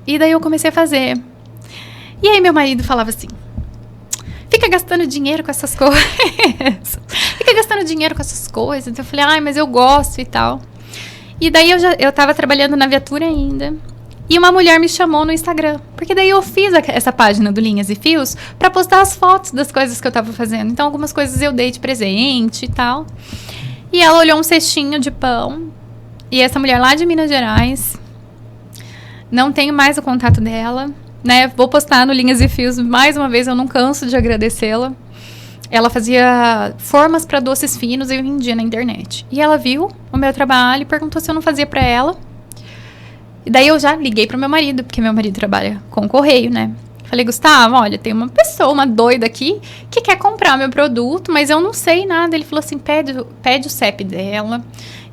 E daí eu comecei a fazer. E aí meu marido falava assim, fica gastando dinheiro com essas coisas. Fica gastando dinheiro com essas coisas. Então eu falei, mas eu gosto e tal. E daí eu tava trabalhando na viatura ainda. E uma mulher me chamou no Instagram. Porque daí eu fiz essa página do Linhas e Fios pra postar as fotos das coisas que eu tava fazendo. Então algumas coisas eu dei de presente e tal. E ela olhou um cestinho de pão. E essa mulher lá de Minas Gerais, não tenho mais o contato dela, né? Vou postar no Linhas e Fios mais uma vez, eu não canso de agradecê-la. Ela fazia formas para doces finos e eu vendia na internet. E ela viu o meu trabalho e perguntou se eu não fazia para ela. E daí eu já liguei pro meu marido, porque meu marido trabalha com correio, né? Falei, Gustavo, olha, tem uma pessoa, uma doida aqui, que quer comprar meu produto, mas eu não sei nada. Ele falou assim, pede o CEP dela,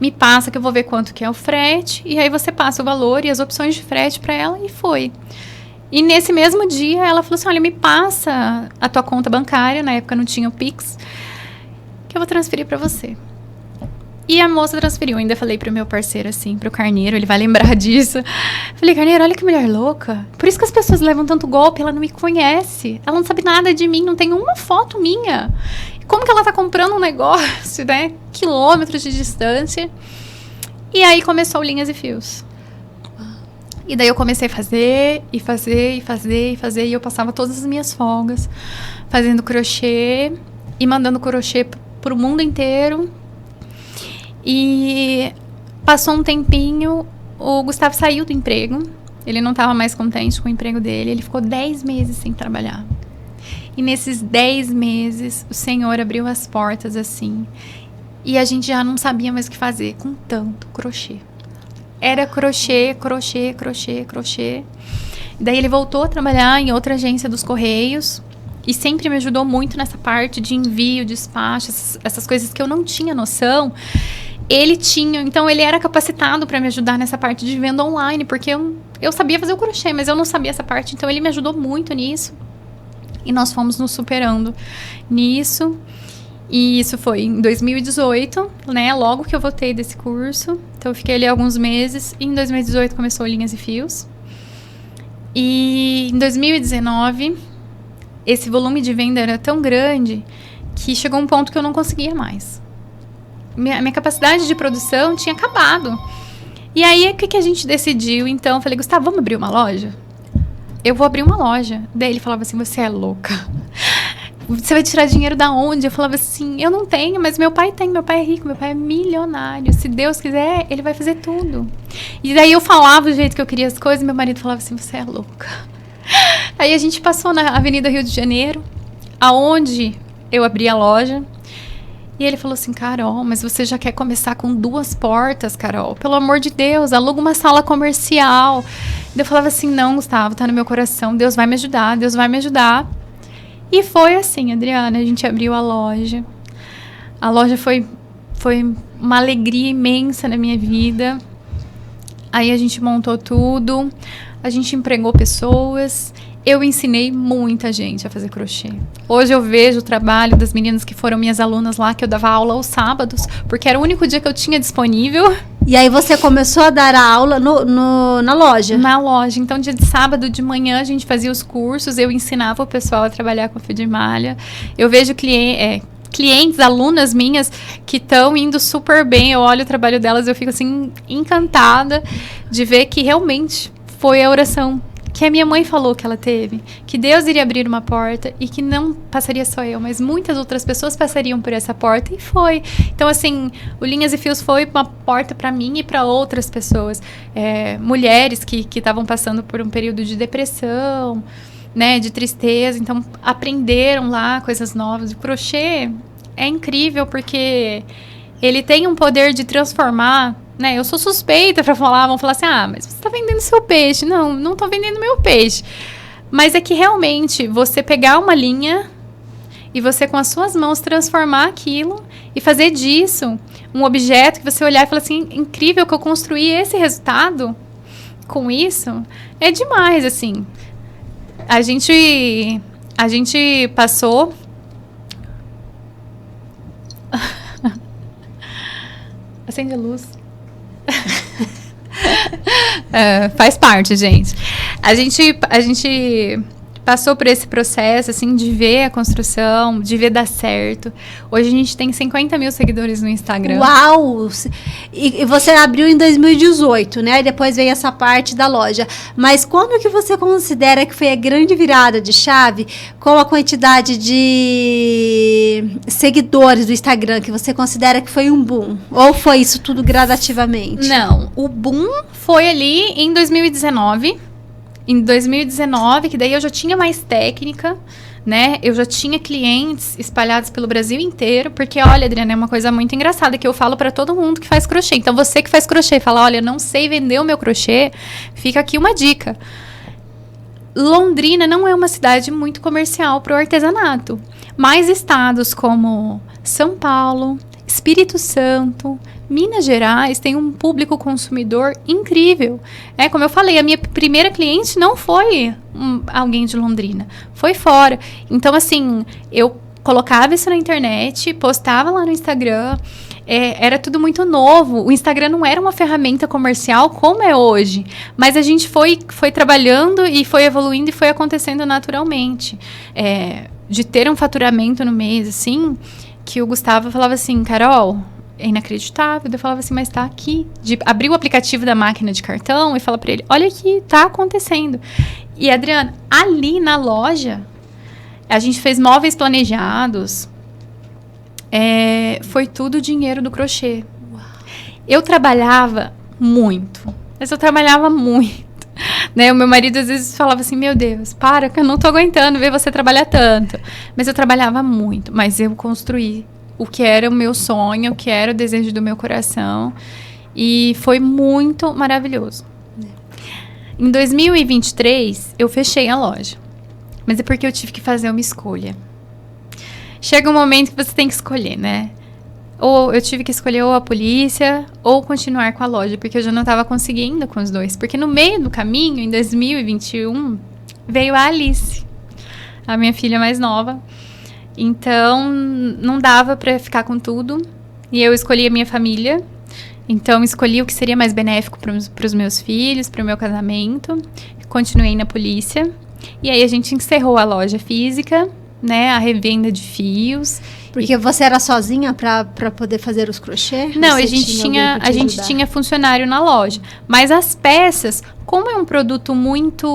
me passa que eu vou ver quanto que é o frete, e aí você passa o valor e as opções de frete para ela, e foi. E nesse mesmo dia, ela falou assim, olha, me passa a tua conta bancária, na época não tinha o Pix, que eu vou transferir para você. E a moça transferiu, ainda falei pro meu parceiro assim, pro Carneiro, ele vai lembrar disso. Falei, Carneiro, olha que mulher louca. Por isso que as pessoas levam tanto golpe, ela não me conhece. Ela não sabe nada de mim, não tem uma foto minha. Como que ela tá comprando um negócio, né? Quilômetros de distância. E aí começou o Linhas e Fios. E daí eu comecei a fazer, e eu passava todas as minhas folgas fazendo crochê e mandando crochê pro mundo inteiro. E passou um tempinho, o Gustavo saiu do emprego, ele não estava mais contente com o emprego dele, ele ficou 10 meses sem trabalhar. E nesses 10 meses, o Senhor abriu as portas assim, e a gente já não sabia mais o que fazer com tanto crochê. Era crochê. Daí ele voltou a trabalhar em outra agência dos Correios e sempre me ajudou muito nessa parte de envio, despacho, essas coisas que eu não tinha noção. Ele tinha, então ele era capacitado para me ajudar nessa parte de venda online, porque eu sabia fazer o crochê, mas eu não sabia essa parte, então ele me ajudou muito nisso. E nós fomos nos superando nisso. E isso foi em 2018, né? Logo que eu voltei desse curso. Então eu fiquei ali alguns meses. E em 2018 começou Linhas e Fios. E em 2019, esse volume de venda era tão grande que chegou um ponto que eu não conseguia mais. Minha capacidade de produção tinha acabado. E aí, o que a gente decidiu? Então, eu falei, Gustavo, vamos abrir uma loja? Eu vou abrir uma loja. Daí ele falava assim, você é louca. Você vai tirar dinheiro da onde? Eu falava assim, eu não tenho, mas meu pai tem. Meu pai é rico, meu pai é milionário. Se Deus quiser, ele vai fazer tudo. E daí eu falava o jeito que eu queria as coisas, e meu marido falava assim, você é louca. Aí a gente passou na Avenida Rio de Janeiro, aonde eu abri a loja. E ele falou assim, Carol, mas você já quer começar com 2 portas, Carol? Pelo amor de Deus, aluga uma sala comercial. Eu falava assim, não, Gustavo, tá no meu coração, Deus vai me ajudar, Deus vai me ajudar. E foi assim, Adriana, a gente abriu a loja. A loja foi uma alegria imensa na minha vida. Aí a gente montou tudo, a gente empregou pessoas. Eu ensinei muita gente a fazer crochê. Hoje eu vejo o trabalho das meninas que foram minhas alunas lá, que eu dava aula aos sábados, porque era o único dia que eu tinha disponível. E aí você começou a dar a aula na loja? Na loja. Então, dia de sábado de manhã, a gente fazia os cursos, eu ensinava o pessoal a trabalhar com fio de malha. Eu vejo clientes, alunas minhas, que estão indo super bem. Eu olho o trabalho delas, eu fico assim, encantada de ver que realmente foi a oração que a minha mãe falou que ela teve, que Deus iria abrir uma porta e que não passaria só eu, mas muitas outras pessoas passariam por essa porta, e foi. Então, assim, o Linhas e Fios foi uma porta para mim e para outras pessoas, mulheres que estavam passando por um período de depressão, né, de tristeza, então aprenderam lá coisas novas. O crochê é incrível porque ele tem um poder de transformar, né? Eu sou suspeita para falar, vão falar assim, mas você está vendendo seu peixe. Não estou vendendo meu peixe. Mas é que realmente você pegar uma linha e você com as suas mãos transformar aquilo e fazer disso um objeto que você olhar e falar assim, incrível que eu construí esse resultado com isso, é demais, assim. A gente passou... Acende a luz. Faz parte, gente. A gente passou por esse processo, assim, de ver a construção, de ver dar certo. Hoje a gente tem 50 mil seguidores no Instagram. Uau! E você abriu em 2018, né? E depois veio essa parte da loja. Mas quando que você considera que foi a grande virada de chave com a quantidade de seguidores do Instagram, que você considera que foi um boom? Ou foi isso tudo gradativamente? Não, o boom foi ali em 2019. Em 2019, que daí eu já tinha mais técnica, né? Eu já tinha clientes espalhados pelo Brasil inteiro, porque, olha, Adriana, é uma coisa muito engraçada que eu falo para todo mundo que faz crochê. Então, você que faz crochê e fala, olha, eu não sei vender o meu crochê, fica aqui uma dica. Londrina não é uma cidade muito comercial para o artesanato, mas estados como São Paulo, Espírito Santo, Minas Gerais tem um público consumidor incrível. Como eu falei, a minha primeira cliente não foi alguém de Londrina, foi fora. Então, assim, eu colocava isso na internet, postava lá no Instagram, era tudo muito novo. O Instagram não era uma ferramenta comercial como é hoje, mas a gente foi trabalhando e foi evoluindo e foi acontecendo naturalmente. De ter um faturamento no mês, assim, que o Gustavo falava assim, Carol, é inacreditável. Eu falava assim, mas tá aqui. De abrir o aplicativo da máquina de cartão e falar pra ele, olha aqui, tá acontecendo. E, Adriana, ali na loja, a gente fez móveis planejados. Foi tudo dinheiro do crochê. Uau. Eu trabalhava muito. Mas eu trabalhava muito. Né? O meu marido às vezes falava assim, meu Deus, para que eu não tô aguentando ver você trabalhar tanto. Mas eu trabalhava muito, mas eu construí o que era o meu sonho, o que era o desejo do meu coração, e foi muito maravilhoso. Em 2023 eu fechei a loja, mas é porque eu tive que fazer uma escolha. Chega um momento que você tem que escolher, né? Ou eu tive que escolher ou a polícia ou continuar com a loja, porque eu já não estava conseguindo com os dois. Porque no meio do caminho, em 2021, veio a Alice, a minha filha mais nova. Então, não dava para ficar com tudo. E eu escolhi a minha família. Então, escolhi o que seria mais benéfico para os meus filhos, para o meu casamento. Continuei na polícia. E aí, a gente encerrou a loja física, né? A revenda de fios. Porque você era sozinha para poder fazer os crochês? Não, a gente tinha funcionário na loja. Mas as peças, como é um produto muito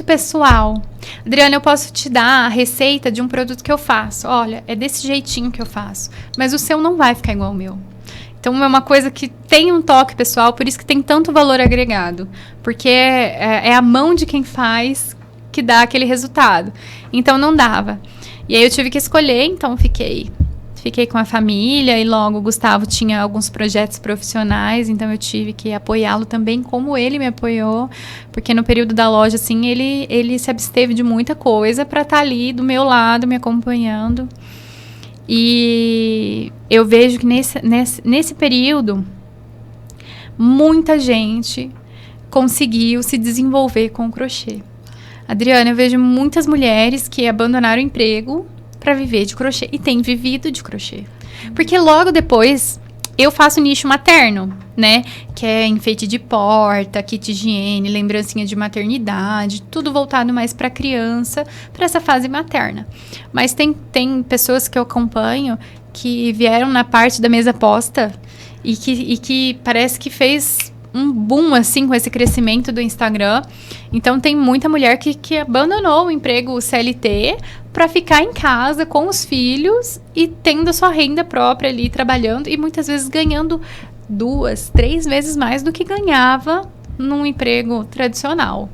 pessoal. Adriana, eu posso te dar a receita de um produto que eu faço. Olha, é desse jeitinho que eu faço. Mas o seu não vai ficar igual ao meu. Então, é uma coisa que tem um toque pessoal, por isso que tem tanto valor agregado. Porque é a mão de quem faz que dá aquele resultado. Então, não dava. E aí eu tive que escolher, então fiquei com a família e logo o Gustavo tinha alguns projetos profissionais, então eu tive que apoiá-lo também como ele me apoiou, porque no período da loja, assim, ele se absteve de muita coisa para estar ali do meu lado, me acompanhando. E eu vejo que nesse período, muita gente conseguiu se desenvolver com o crochê. Adriana, eu vejo muitas mulheres que abandonaram o emprego para viver de crochê. E têm vivido de crochê. Porque logo depois, eu faço nicho materno, né? Que é enfeite de porta, kit de higiene, lembrancinha de maternidade. Tudo voltado mais para criança, para essa fase materna. Mas tem pessoas que eu acompanho que vieram na parte da mesa posta e que parece que fez um boom, assim, com esse crescimento do Instagram. Então, tem muita mulher que abandonou o emprego CLT para ficar em casa com os filhos e tendo a sua renda própria ali, trabalhando e muitas vezes ganhando 2, 3 vezes mais do que ganhava num emprego tradicional.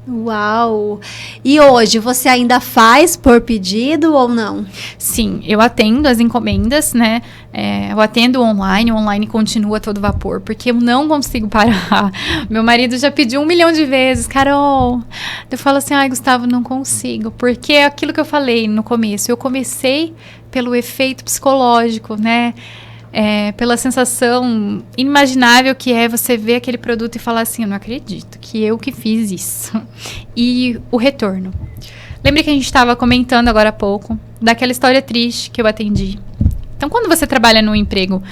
Uau! E hoje, você ainda faz por pedido ou não? Sim, eu atendo as encomendas, né? Eu atendo online, o online continua a todo vapor, porque eu não consigo parar. Meu marido já pediu 1 milhão de vezes, Carol. Eu falo assim, ai, Gustavo, não consigo, porque é aquilo que eu falei no começo. Eu comecei pelo efeito psicológico, né? Pela sensação inimaginável que é você ver aquele produto e falar assim, eu não acredito que eu que fiz isso. E o retorno. Lembra que a gente estava comentando agora há pouco daquela história triste que eu atendi. Então, quando você trabalha num emprego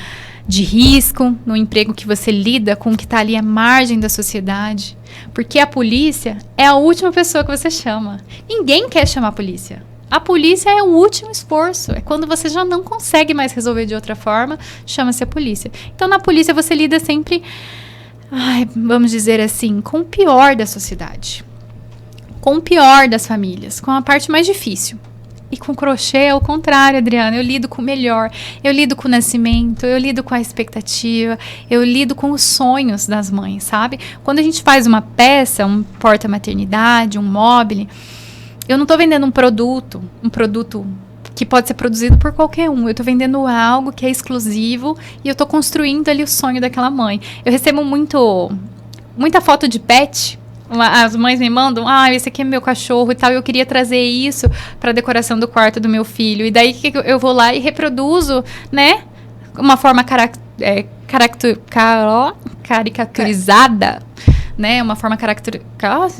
de risco, num emprego que você lida com o que está ali à margem da sociedade, porque a polícia é a última pessoa que você chama. Ninguém quer chamar a polícia. A polícia é o último esforço. É quando você já não consegue mais resolver de outra forma, chama-se a polícia. Então, na polícia, você lida sempre, vamos dizer assim, com o pior da sociedade. Com o pior das famílias. Com a parte mais difícil. E com crochê é o contrário, Adriana. Eu lido com o melhor. Eu lido com o nascimento. Eu lido com a expectativa. Eu lido com os sonhos das mães, sabe? Quando a gente faz uma peça, um porta-maternidade, um mobile, eu não estou vendendo um produto que pode ser produzido por qualquer um. Eu estou vendendo algo que é exclusivo e eu estou construindo ali o sonho daquela mãe. Eu recebo muita foto de pet. As mães me mandam, esse aqui é meu cachorro e tal. Eu queria trazer isso para a decoração do quarto do meu filho. E daí que eu vou lá e reproduzo, né? Uma forma caricaturizada. Né, uma forma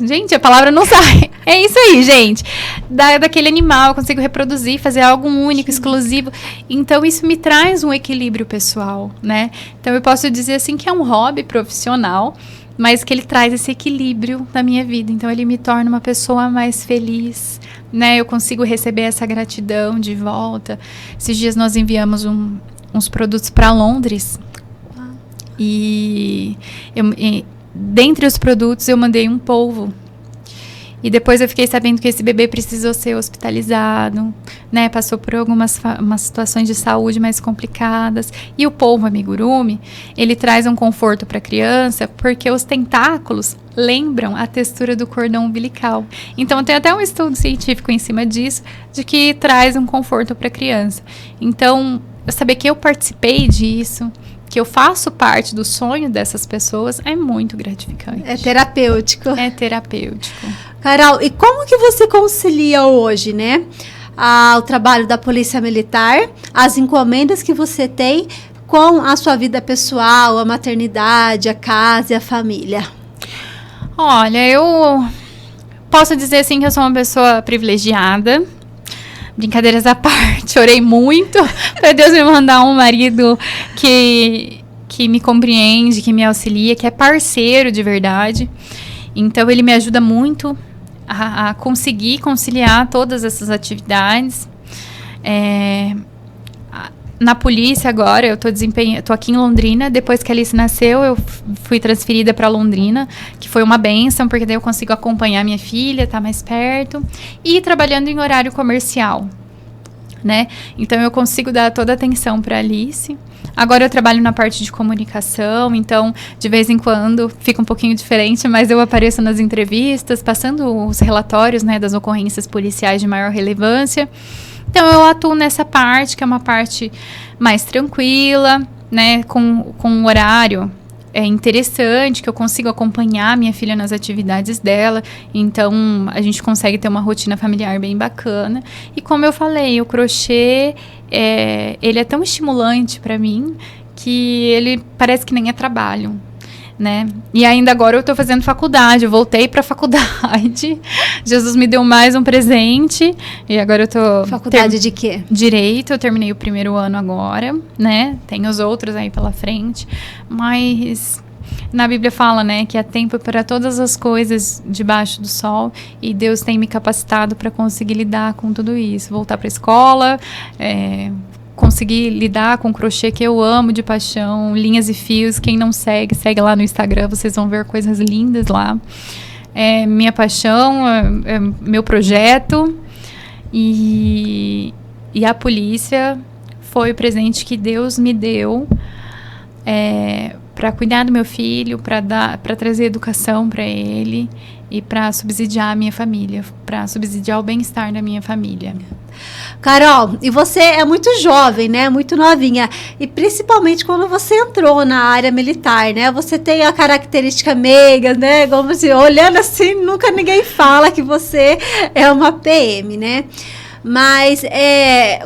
gente, a palavra não sai. É isso aí, gente. Daquele animal, eu consigo reproduzir, fazer algo único, exclusivo. Então, isso me traz um equilíbrio pessoal, né? Então, eu posso dizer assim que é um hobby profissional, mas que ele traz esse equilíbrio na minha vida. Então, ele me torna uma pessoa mais feliz, né? Eu consigo receber essa gratidão de volta. Esses dias nós enviamos uns produtos para Londres. E dentre os produtos eu mandei um polvo. E depois eu fiquei sabendo que esse bebê precisou ser hospitalizado, né? Passou por umas situações de saúde mais complicadas. E o polvo amigurumi, ele traz um conforto para a criança, porque os tentáculos lembram a textura do cordão umbilical. Então tem até um estudo científico em cima disso, de que traz um conforto para a criança. Então, eu saber que eu participei disso, que eu faço parte do sonho dessas pessoas, é muito gratificante. É terapêutico. É terapêutico. Carol, e como que você concilia hoje, né, o trabalho da Polícia Militar, as encomendas que você tem com a sua vida pessoal, a maternidade, a casa e a família? Olha, eu posso dizer assim que eu sou uma pessoa privilegiada. Brincadeiras à parte, orei muito para Deus me mandar um marido que me compreende, que me auxilia, que é parceiro de verdade. Então, ele me ajuda muito a conseguir conciliar todas essas atividades. Na polícia agora, eu tô aqui em Londrina. Depois que a Alice nasceu, eu fui transferida para Londrina, que foi uma bênção, porque daí eu consigo acompanhar minha filha, tá mais perto, e trabalhando em horário comercial, né? Então eu consigo dar toda a atenção para Alice. Agora eu trabalho na parte de comunicação, então de vez em quando fica um pouquinho diferente, mas eu apareço nas entrevistas, passando os relatórios, né, das ocorrências policiais de maior relevância. Então eu atuo nessa parte, que é uma parte mais tranquila, né, com um horário interessante, que eu consigo acompanhar minha filha nas atividades dela. Então a gente consegue ter uma rotina familiar bem bacana. E como eu falei, o crochê, ele é tão estimulante para mim que ele parece que nem é trabalho, né? E ainda agora eu tô fazendo faculdade, eu voltei pra faculdade. Jesus me deu mais um presente e agora eu tô... Faculdade de quê? Direito, eu terminei o primeiro ano agora, né? Tem os outros aí pela frente, mas na Bíblia fala, né, que há tempo para todas as coisas debaixo do sol, e Deus tem me capacitado para conseguir lidar com tudo isso, voltar pra escola, conseguir lidar com crochê, que eu amo de paixão, linhas e fios. Quem não segue, segue lá no Instagram, vocês vão ver coisas lindas lá. É minha paixão, é meu projeto. E a polícia foi o presente que Deus me deu para cuidar do meu filho, para trazer educação para ele e para subsidiar a minha família, para subsidiar o bem-estar da minha família. Carol, e você é muito jovem, né? Muito novinha. E principalmente quando você entrou na área militar, né? Você tem a característica meiga, né? Como se, olhando assim, nunca ninguém fala que você é uma PM, né? Mas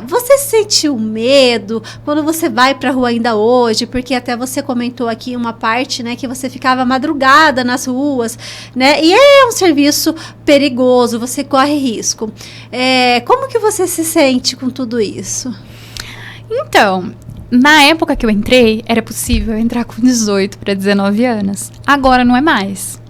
você sentiu medo quando você vai pra rua ainda hoje? Porque até você comentou aqui uma parte, né, que você ficava madrugada nas ruas, né? E é um serviço perigoso, você corre risco. Como que você se sente com tudo isso? Então, na época que eu entrei, era possível entrar com 18 para 19 anos. Agora não é mais.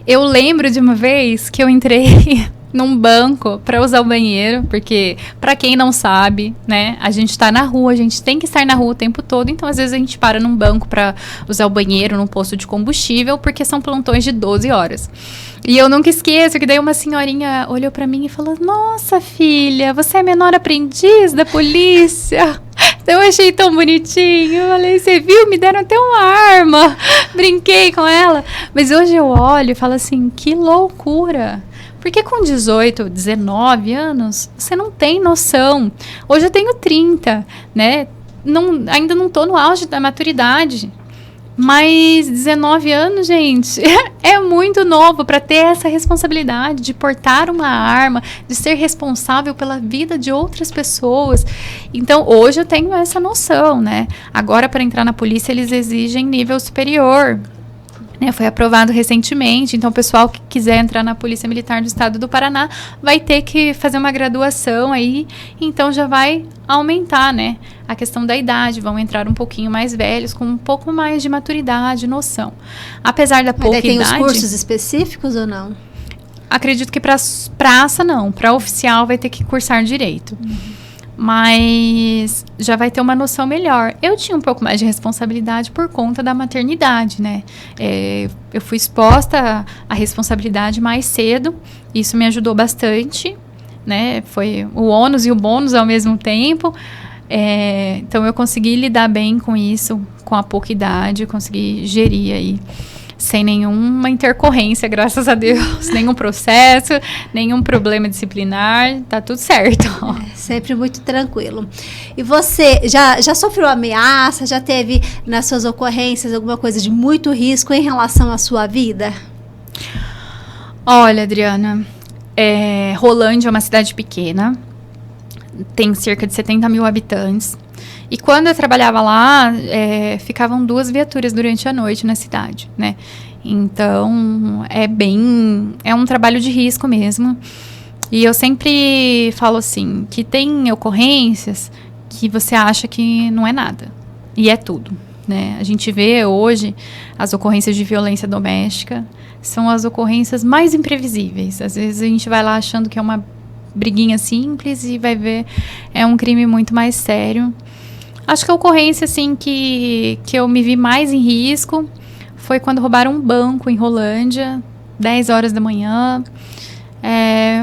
Eu lembro de uma vez que eu entrei num banco para usar o banheiro, porque, para quem não sabe, né, a gente tá na rua, a gente tem que estar na rua o tempo todo, então às vezes a gente para num banco para usar o banheiro, num posto de combustível, porque são plantões de 12 horas. E eu nunca esqueço que daí uma senhorinha olhou para mim e falou: "Nossa, filha, você é menor aprendiz da polícia?" Eu achei tão bonitinho. Eu falei: "Você viu? Me deram até uma arma." Brinquei com ela. Mas hoje eu olho e falo assim: que loucura. Porque com 18, 19 anos, você não tem noção. Hoje eu tenho 30, né? Ainda não tô no auge da maturidade. Mas 19 anos, gente, é muito novo para ter essa responsabilidade de portar uma arma, de ser responsável pela vida de outras pessoas. Então, hoje eu tenho essa noção, né? Agora, para entrar na polícia, eles exigem nível superior. Foi aprovado recentemente, então o pessoal que quiser entrar na Polícia Militar do Estado do Paraná vai ter que fazer uma graduação aí, então já vai aumentar, né, a questão da idade, vão entrar um pouquinho mais velhos, com um pouco mais de maturidade, noção. Apesar da pouca idade... Mas tem os cursos específicos ou não? Acredito que para praça não, para oficial vai ter que cursar direito. mas já vai ter uma noção melhor. Eu tinha um pouco mais de responsabilidade por conta da maternidade, né? Eu fui exposta à responsabilidade mais cedo, isso me ajudou bastante, né? Foi o ônus e o bônus ao mesmo tempo. Então eu consegui lidar bem com isso, com a pouca idade, consegui gerir aí sem nenhuma intercorrência, graças a Deus, nenhum processo, nenhum problema disciplinar, tá tudo certo. Sempre muito tranquilo. E você já sofreu ameaça, já teve nas suas ocorrências alguma coisa de muito risco em relação à sua vida? Olha, Adriana, Rolândia é uma cidade pequena, tem cerca de 70 mil habitantes. E quando eu trabalhava lá, ficavam 2 viaturas durante a noite na cidade, né? Então, é um trabalho de risco mesmo. E eu sempre falo assim, que tem ocorrências que você acha que não é nada. E é tudo, né? A gente vê hoje as ocorrências de violência doméstica, são as ocorrências mais imprevisíveis. Às vezes a gente vai lá achando que é uma briguinha simples e vai ver, é um crime muito mais sério. Acho que a ocorrência, assim, que eu me vi mais em risco foi quando roubaram um banco em Rolândia, 10 horas da manhã.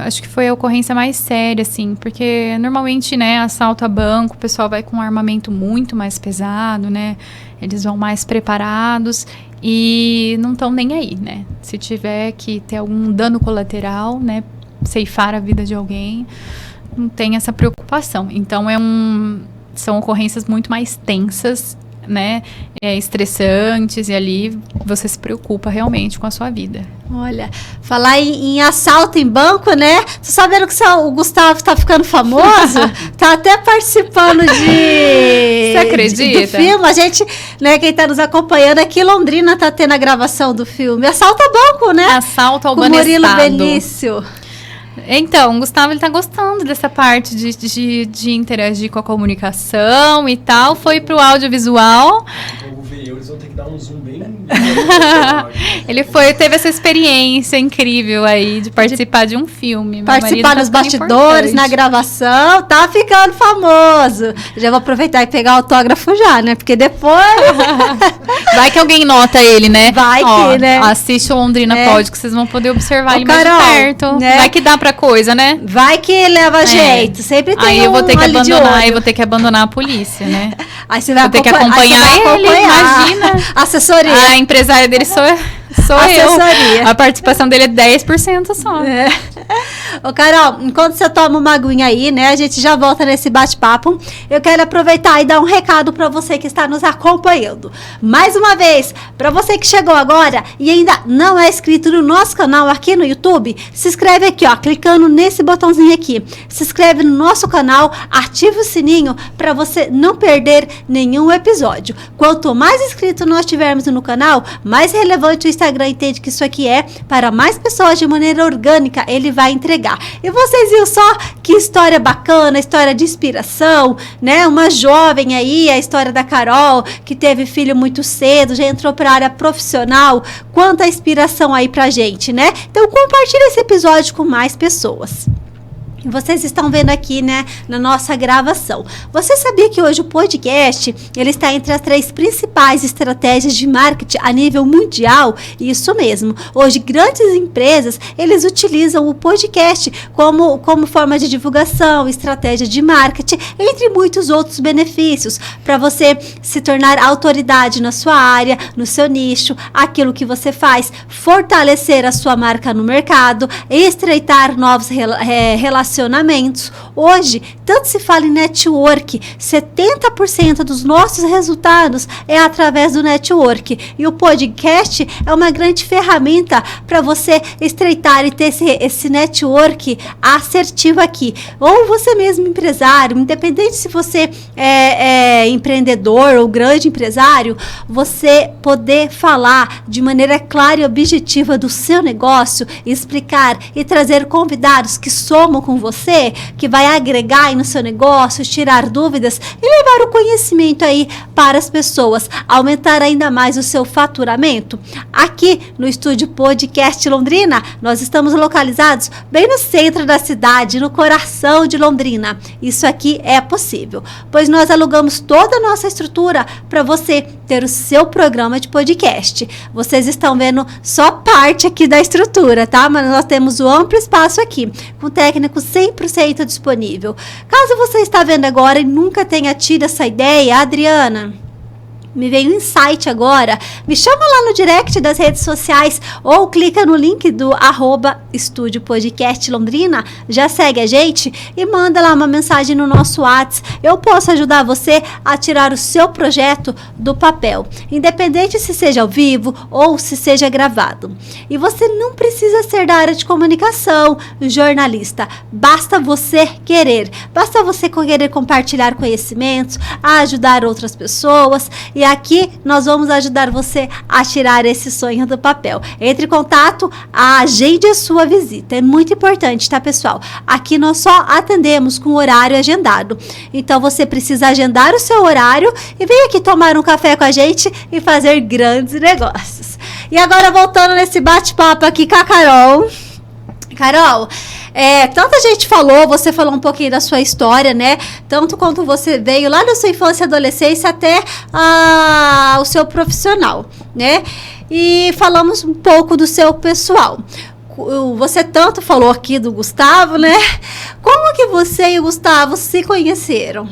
Acho que foi a ocorrência mais séria, assim, porque normalmente, né, assalto a banco, o pessoal vai com um armamento muito mais pesado, né? Eles vão mais preparados e não estão nem aí, né? Se tiver que ter algum dano colateral, né, ceifar a vida de alguém, não tem essa preocupação. Então, são ocorrências muito mais tensas, né, estressantes, e ali você se preocupa realmente com a sua vida. Olha, falar em assalto em banco, né? Tô sabendo que o Gustavo tá ficando famoso, tá até participando Você acredita? do filme. A gente, né, quem tá nos acompanhando aqui, Londrina tá tendo a gravação do filme. Assalto a banco, né? Assalto ao com Banestado. Murilo Benício. Então, o Gustavo, ele tá gostando dessa parte de interagir com a comunicação e tal. Foi pro audiovisual. Eles vão ter que dar um zoom bem... Ele teve essa experiência incrível aí de participar de um filme. Participar nos bastidores, na gravação, tá ficando famoso. Já vou aproveitar e pegar autógrafo já, né? Porque depois... Vai que alguém nota ele, né? Vai que, né? Assiste o Londrina Pod, que vocês vão poder observar ele Carol, mais de perto. Né? Vai que dá pra coisa, né? Vai que leva jeito. Sempre tem aí eu vou ter que abandonar, aí vou ter que abandonar a polícia, né? Aí você vai vou ter que acompanhar ele, imagina. Assessoria. A empresária dele sou eu. A participação dele é 10% só. Ô, Carol, enquanto você toma uma aguinha aí, né, a gente já volta nesse bate-papo. Eu quero aproveitar e dar um recado para você que está nos acompanhando. Mais uma vez, para você que chegou agora e ainda não é inscrito no nosso canal aqui no YouTube, se inscreve aqui, ó, clicando nesse botãozinho aqui. Se inscreve no nosso canal, ativa o sininho para você não perder nenhum episódio. Quanto mais inscritos nós tivermos no canal, mais relevante o Instagram entende que isso aqui é para mais pessoas de maneira orgânica, ele vai entregar. E vocês viram só que história bacana, história de inspiração, né? Uma jovem aí, a história da Carol, que teve filho muito cedo, já entrou para a área profissional. Quanta inspiração aí pra gente, né? Então compartilha esse episódio com mais pessoas. Vocês estão vendo aqui, né, na nossa gravação. Você sabia que hoje o podcast, ele está entre as 3 principais estratégias de marketing a nível mundial? Isso mesmo. Hoje, grandes empresas, eles utilizam o podcast como forma de divulgação, estratégia de marketing, entre muitos outros benefícios, para você se tornar autoridade na sua área, no seu nicho, aquilo que você faz, fortalecer a sua marca no mercado, estreitar novos relacionamentos. Hoje, tanto se fala em network, 70% dos nossos resultados é através do network. E o podcast é uma grande ferramenta para você estreitar e ter esse network assertivo aqui. Ou você mesmo empresário, independente se você é empreendedor ou grande empresário, você poder falar de maneira clara e objetiva do seu negócio, explicar e trazer convidados que somam com você, que vai agregar aí no seu negócio, tirar dúvidas e levar o conhecimento aí para as pessoas, aumentar ainda mais o seu faturamento? Aqui no Estúdio Podcast Londrina, nós estamos localizados bem no centro da cidade, no coração de Londrina. Isso aqui é possível, pois nós alugamos toda a nossa estrutura para você ter o seu programa de podcast. Vocês estão vendo só parte aqui da estrutura, tá? Mas nós temos o amplo espaço aqui, com técnico 100% disponível. Caso você está vendo agora e nunca tenha tido essa ideia, Adriana, me veio um insight agora, me chama lá no direct das redes sociais ou clica no link do @Estúdio Podcast Londrina, já segue a gente e manda lá uma mensagem no nosso WhatsApp. Eu posso ajudar você a tirar o seu projeto do papel, independente se seja ao vivo ou se seja gravado. E você não precisa ser da área de comunicação, jornalista, basta você querer, basta você querer compartilhar conhecimentos, ajudar outras pessoas. E aqui nós vamos ajudar você a tirar esse sonho do papel. Entre em contato, agende a sua visita. É muito importante, tá, pessoal? Aqui nós só atendemos com horário agendado. Então você precisa agendar o seu horário e vem aqui tomar um café com a gente e fazer grandes negócios. E agora voltando nesse bate-papo aqui com a Carol. Carol, tanta gente falou, você falou um pouquinho da sua história, né? Tanto quanto você veio lá da sua infância e adolescência até o seu profissional, né? E falamos um pouco do seu pessoal. Você tanto falou aqui do Gustavo, né? Como que você e o Gustavo se conheceram?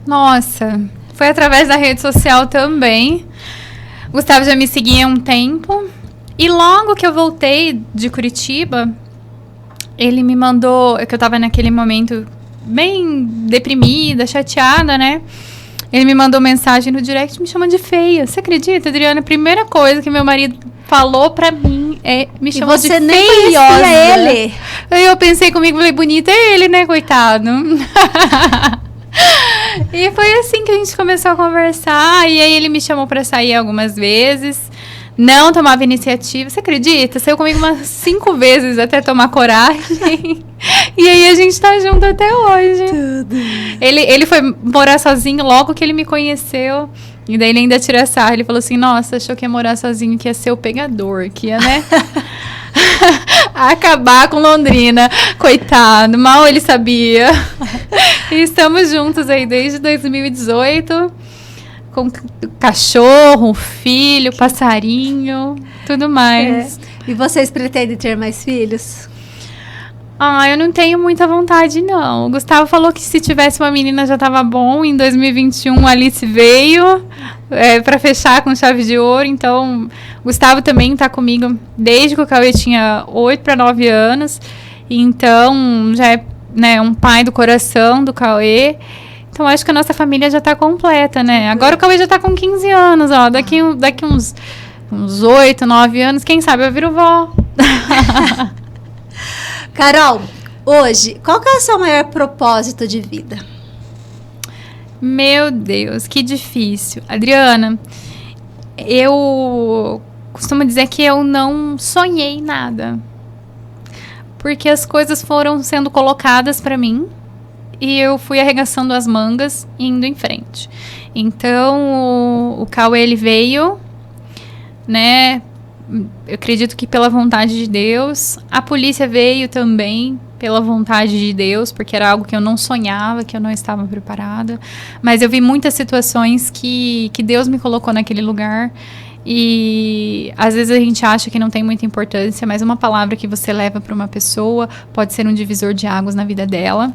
Nossa, foi através da rede social também. O Gustavo já me seguia há um tempo. E logo que eu voltei de Curitiba, ele me mandou, que eu tava naquele momento bem deprimida, chateada, né? Ele me mandou mensagem no direct me chamando de feia. Você acredita, Adriana? A primeira coisa que meu marido falou pra mim me chamou de feiosa. E você nem conhecia ele? Eu pensei comigo, falei, bonito é ele, né, coitado? E foi assim que a gente começou a conversar. E aí ele me chamou pra sair algumas vezes. Não tomava iniciativa. Você acredita? Saiu comigo umas 5 vezes até tomar coragem. E aí a gente tá junto até hoje. Tudo. Ele foi morar sozinho logo que ele me conheceu. E daí ele ainda tira sarro. Ele falou assim, nossa, achou que ia morar sozinho, que ia ser o pegador. Que ia, né? Acabar com Londrina. Coitado, mal ele sabia. E estamos juntos aí desde 2018. Com cachorro, filho, passarinho, tudo mais. E vocês pretendem ter mais filhos? Eu não tenho muita vontade, não. O Gustavo falou que se tivesse uma menina já estava bom. Em 2021, a Alice veio para fechar com chave de ouro. Então, o Gustavo também está comigo desde que o Cauê tinha 8 para 9 anos. Então, já é, né, um pai do coração do Cauê. Então, acho que a nossa família já está completa, né? Agora o Cauê já está com 15 anos, ó. Daqui uns 8, 9 anos, quem sabe eu viro vó. Carol, hoje, qual que é o seu maior propósito de vida? Meu Deus, que difícil. Adriana, eu costumo dizer que eu não sonhei nada. Porque as coisas foram sendo colocadas para mim. E eu fui arregaçando as mangas e indo em frente. Então, o Cauê, ele veio, né? Eu acredito que pela vontade de Deus. A polícia veio também pela vontade de Deus, porque era algo que eu não sonhava, que eu não estava preparada. Mas eu vi muitas situações que Deus me colocou naquele lugar. E às vezes a gente acha que não tem muita importância, mas uma palavra que você leva para uma pessoa pode ser um divisor de águas na vida dela.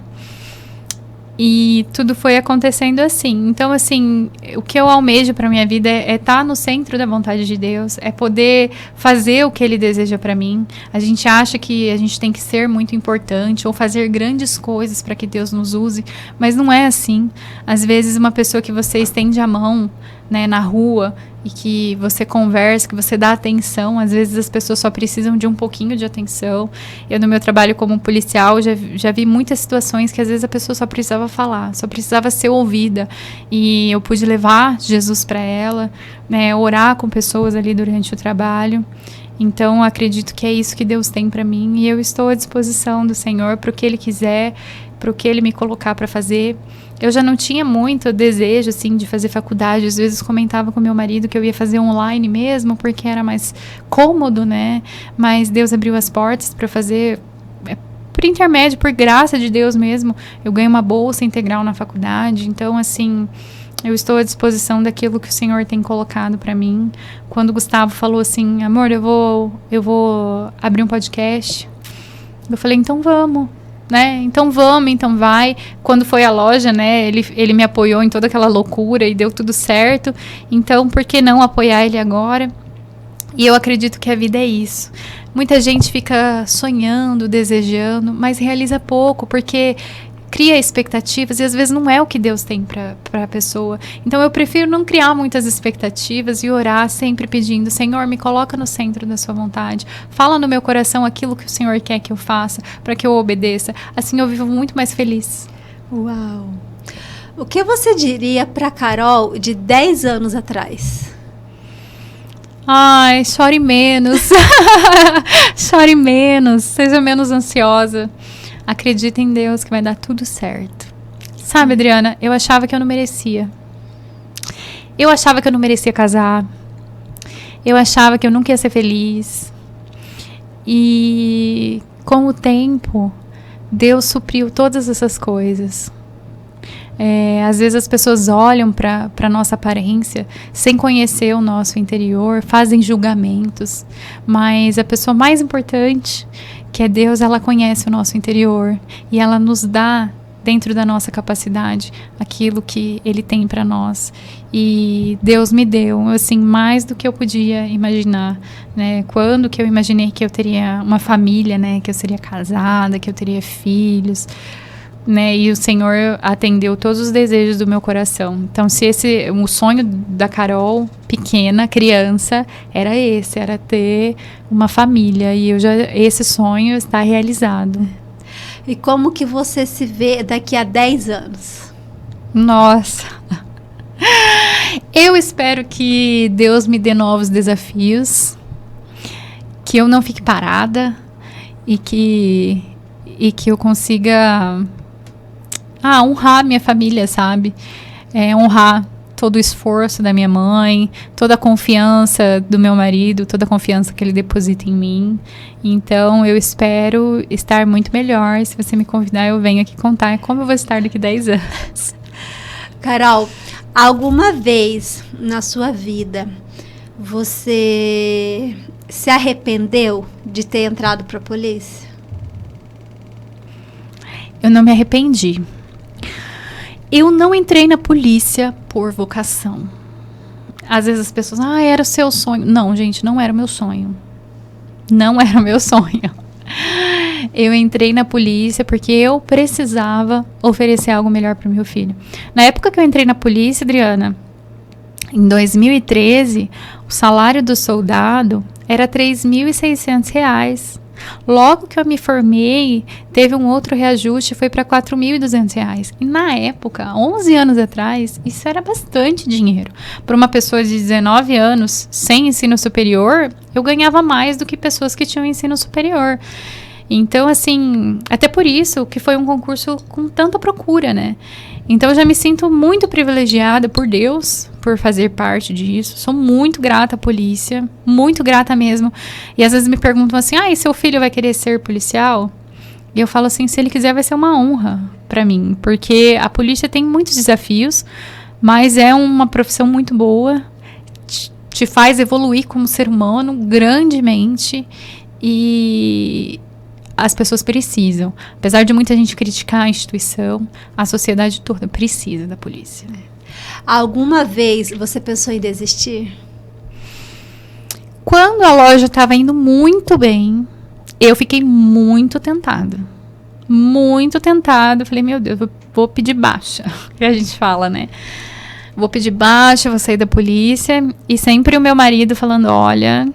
E tudo foi acontecendo assim. Então, assim, o que eu almejo para minha vida é estar no centro da vontade de Deus, é poder fazer o que Ele deseja para mim. A gente acha que a gente tem que ser muito importante ou fazer grandes coisas para que Deus nos use, mas não é assim. Às vezes, uma pessoa que você estende a mão, né, na rua e que você conversa, que você dá atenção, às vezes as pessoas só precisam de um pouquinho de atenção. Eu, no meu trabalho como policial, já vi muitas situações que às vezes a pessoa só precisava falar, só precisava ser ouvida, e eu pude levar Jesus para ela, né, orar com pessoas ali durante o trabalho. Então, acredito que é isso que Deus tem para mim. E eu estou à disposição do Senhor para o que Ele quiser, para o que Ele me colocar para fazer. Eu já não tinha muito desejo, assim, de fazer faculdade. Às vezes comentava com meu marido que eu ia fazer online mesmo, porque era mais cômodo, né? Mas Deus abriu as portas para fazer, por intermédio, por graça de Deus mesmo. Eu ganhei uma bolsa integral na faculdade. Então, assim, eu estou à disposição daquilo que o Senhor tem colocado para mim. Quando o Gustavo falou assim, amor, eu vou abrir um podcast. Eu falei, então vamos. Né? Então vamos, então vai. Quando foi a loja, né, ele me apoiou em toda aquela loucura e deu tudo certo. Então, por que não apoiar ele agora? E eu acredito que a vida é isso. Muita gente fica sonhando, desejando, mas realiza pouco, porque cria expectativas e às vezes não é o que Deus tem para a pessoa. Então eu prefiro não criar muitas expectativas e orar sempre pedindo, Senhor, me coloca no centro da sua vontade. Fala no meu coração aquilo que o Senhor quer que eu faça, para que eu obedeça. Assim eu vivo muito mais feliz. Uau! O que você diria para Carol de 10 anos atrás? Ai, chore menos. Chore menos. Seja menos ansiosa. Acredita em Deus que vai dar tudo certo. Sabe, Adriana, eu achava que eu não merecia. Eu achava que eu não merecia casar. Eu achava que eu nunca ia ser feliz. E com o tempo, Deus supriu todas essas coisas. Às vezes as pessoas olham para a nossa aparência sem conhecer o nosso interior, fazem julgamentos, mas a pessoa mais importante, que é Deus, ela conhece o nosso interior e ela nos dá, dentro da nossa capacidade, aquilo que Ele tem para nós. E Deus me deu, assim, mais do que eu podia imaginar, né? Quando que eu imaginei que eu teria uma família, né? Que eu seria casada, que eu teria filhos, né? E o Senhor atendeu todos os desejos do meu coração. Então, o sonho da Carol, pequena, criança, era ter uma família. E esse sonho está realizado. E como que você se vê daqui a 10 anos? Nossa! Eu espero que Deus me dê novos desafios, que eu não fique parada e que eu consiga honrar minha família, sabe? Honrar todo o esforço da minha mãe, toda a confiança do meu marido, toda a confiança que ele deposita em mim. Então, eu espero estar muito melhor. Se você me convidar, eu venho aqui contar como eu vou estar daqui a 10 anos. Carol, alguma vez na sua vida você se arrependeu de ter entrado para a polícia? Eu não me arrependi. Eu não entrei na polícia por vocação. Às vezes as pessoas, era o seu sonho. Não, gente, não era o meu sonho. Não era o meu sonho. Eu entrei na polícia porque eu precisava oferecer algo melhor para o meu filho. Na época que eu entrei na polícia, Adriana, em 2013, o salário do soldado era R$ 3.600. Logo que eu me formei, teve um outro reajuste, foi para R$ 4.200. E na época, 11 anos atrás, isso era bastante dinheiro. Para uma pessoa de 19 anos, sem ensino superior, eu ganhava mais do que pessoas que tinham ensino superior. Então, assim, até por isso que foi um concurso com tanta procura, né? Então, eu já me sinto muito privilegiada por Deus, por fazer parte disso. Sou muito grata à polícia, muito grata mesmo. E às vezes me perguntam assim, e seu filho vai querer ser policial? E eu falo assim, se ele quiser vai ser uma honra para mim. Porque a polícia tem muitos desafios, mas é uma profissão muito boa. Te faz evoluir como ser humano grandemente. E as pessoas precisam. Apesar de muita gente criticar a instituição, a sociedade toda precisa da polícia. Alguma vez você pensou em desistir? Quando a loja estava indo muito bem, eu fiquei muito tentada. Muito tentada. Falei, meu Deus, vou pedir baixa. Que a gente fala, né? Vou pedir baixa, vou sair da polícia. E sempre o meu marido falando, olha,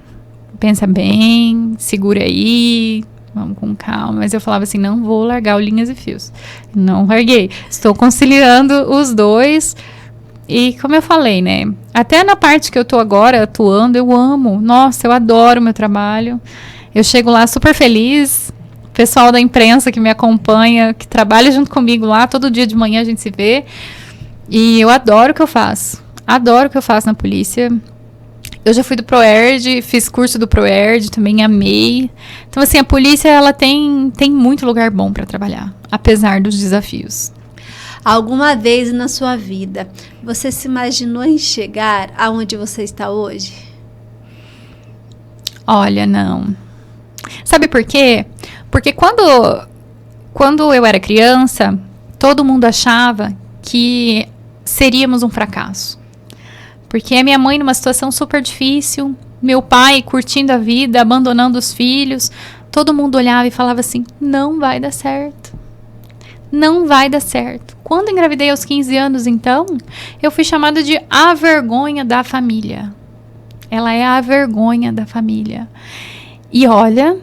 pensa bem, segura aí, vamos com calma. Mas eu falava assim, não vou largar o Linhas e Fios. Não larguei. Estou conciliando os dois, E como eu falei, né? Até na parte que eu tô agora atuando, eu amo. Nossa, eu adoro o meu trabalho. Eu chego lá super feliz. O pessoal da imprensa que me acompanha, que trabalha junto comigo lá, todo dia de manhã a gente se vê. E eu adoro o que eu faço. Adoro o que eu faço na polícia. Eu já fui do ProErd, fiz curso do ProErd, também amei. Então, assim, a polícia, ela tem muito lugar bom para trabalhar, apesar dos desafios. Alguma vez na sua vida, você se imaginou em chegar aonde você está hoje? Olha, não. Sabe por quê? Porque quando eu era criança, todo mundo achava que seríamos um fracasso. Porque a minha mãe numa situação super difícil, meu pai curtindo a vida, abandonando os filhos, todo mundo olhava e falava assim, não vai dar certo. Não vai dar certo. Quando engravidei aos 15 anos, então, eu fui chamada de a vergonha da família. Ela é a vergonha da família. E olha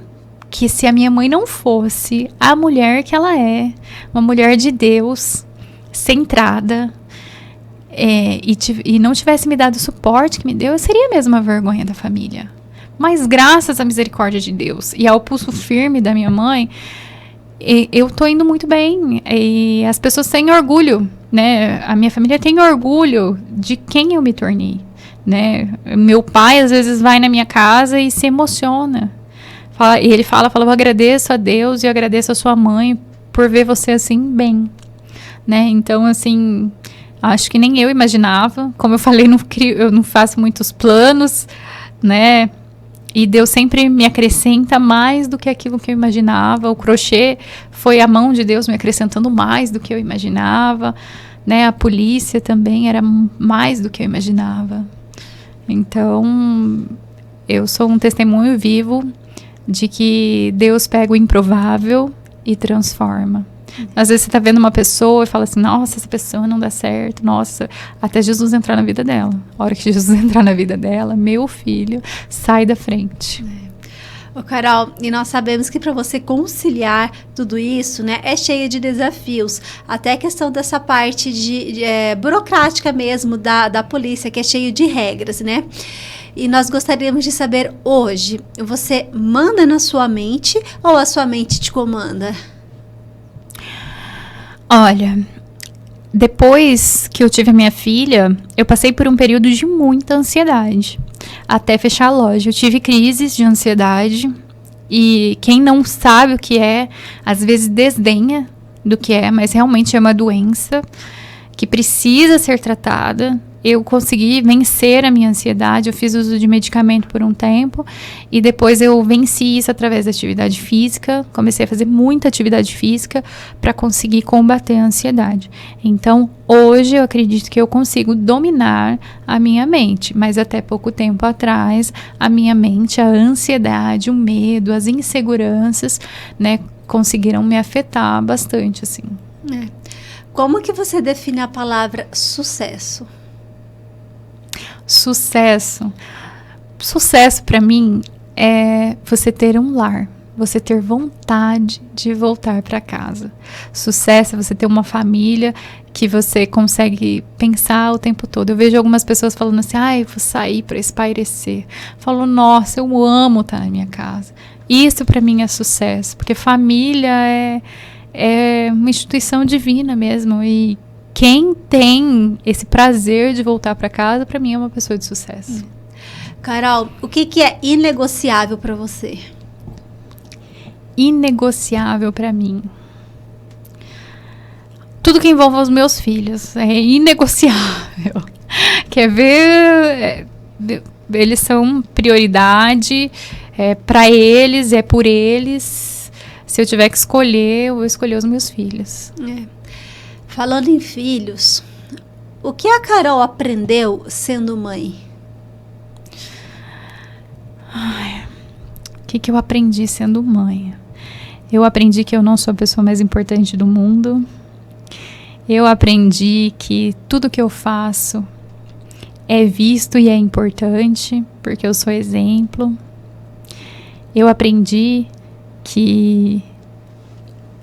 que se a minha mãe não fosse a mulher que ela é, uma mulher de Deus, centrada, e não tivesse me dado o suporte que me deu, eu seria mesmo a vergonha da família. Mas graças à misericórdia de Deus e ao pulso firme da minha mãe, eu tô indo muito bem. E as pessoas têm orgulho, né? A minha família tem orgulho de quem eu me tornei, né? Meu pai às vezes vai na minha casa e se emociona. Ele fala, eu agradeço a Deus e eu agradeço a sua mãe por ver você assim bem, né? Então, assim, acho que nem eu imaginava. Como eu falei, eu não faço muitos planos, né? E Deus sempre me acrescenta mais do que aquilo que eu imaginava. O crochê foi a mão de Deus me acrescentando mais do que eu imaginava, né? A polícia também era mais do que eu imaginava. Então, eu sou um testemunho vivo de que Deus pega o improvável e transforma. Às vezes você está vendo uma pessoa e fala assim, nossa, essa pessoa não dá certo, nossa, até Jesus entrar na vida dela. A hora que Jesus entrar na vida dela, meu filho, sai da frente. Ô Carol, e nós sabemos que para você conciliar tudo isso, né, é cheia de desafios. Até a questão dessa parte burocrática mesmo da polícia, que é cheio de regras, né? E nós gostaríamos de saber hoje, você manda na sua mente ou a sua mente te comanda? Olha, depois que eu tive a minha filha, eu passei por um período de muita ansiedade, até fechar a loja. Eu tive crises de ansiedade e quem não sabe o que é, às vezes desdenha do que é, mas realmente é uma doença que precisa ser tratada. Eu consegui vencer a minha ansiedade, eu fiz uso de medicamento por um tempo e depois eu venci isso através da atividade física, comecei a fazer muita atividade física para conseguir combater a ansiedade. Então, hoje eu acredito que eu consigo dominar a minha mente, mas até pouco tempo atrás, a minha mente, a ansiedade, o medo, as inseguranças, né, conseguiram me afetar bastante, assim. Como que você define a palavra sucesso? Sucesso para mim é você ter um lar, você ter vontade de voltar para casa. Sucesso é você ter uma família que você consegue pensar o tempo todo. Eu vejo algumas pessoas falando assim, eu vou sair para espairecer. Falo, nossa, eu amo estar na minha casa. Isso para mim é sucesso, porque família é uma instituição divina mesmo, e quem tem esse prazer de voltar para casa, para mim é uma pessoa de sucesso. Carol, o que é inegociável para você? Inegociável para mim. Tudo que envolve os meus filhos é inegociável. Quer ver? Eles são prioridade, para eles, é por eles. Se eu tiver que escolher, eu vou escolher os meus filhos. Falando em filhos, o que a Carol aprendeu sendo mãe? O que eu aprendi sendo mãe? Eu aprendi que eu não sou a pessoa mais importante do mundo. Eu aprendi que tudo que eu faço é visto e é importante, porque eu sou exemplo. Eu aprendi que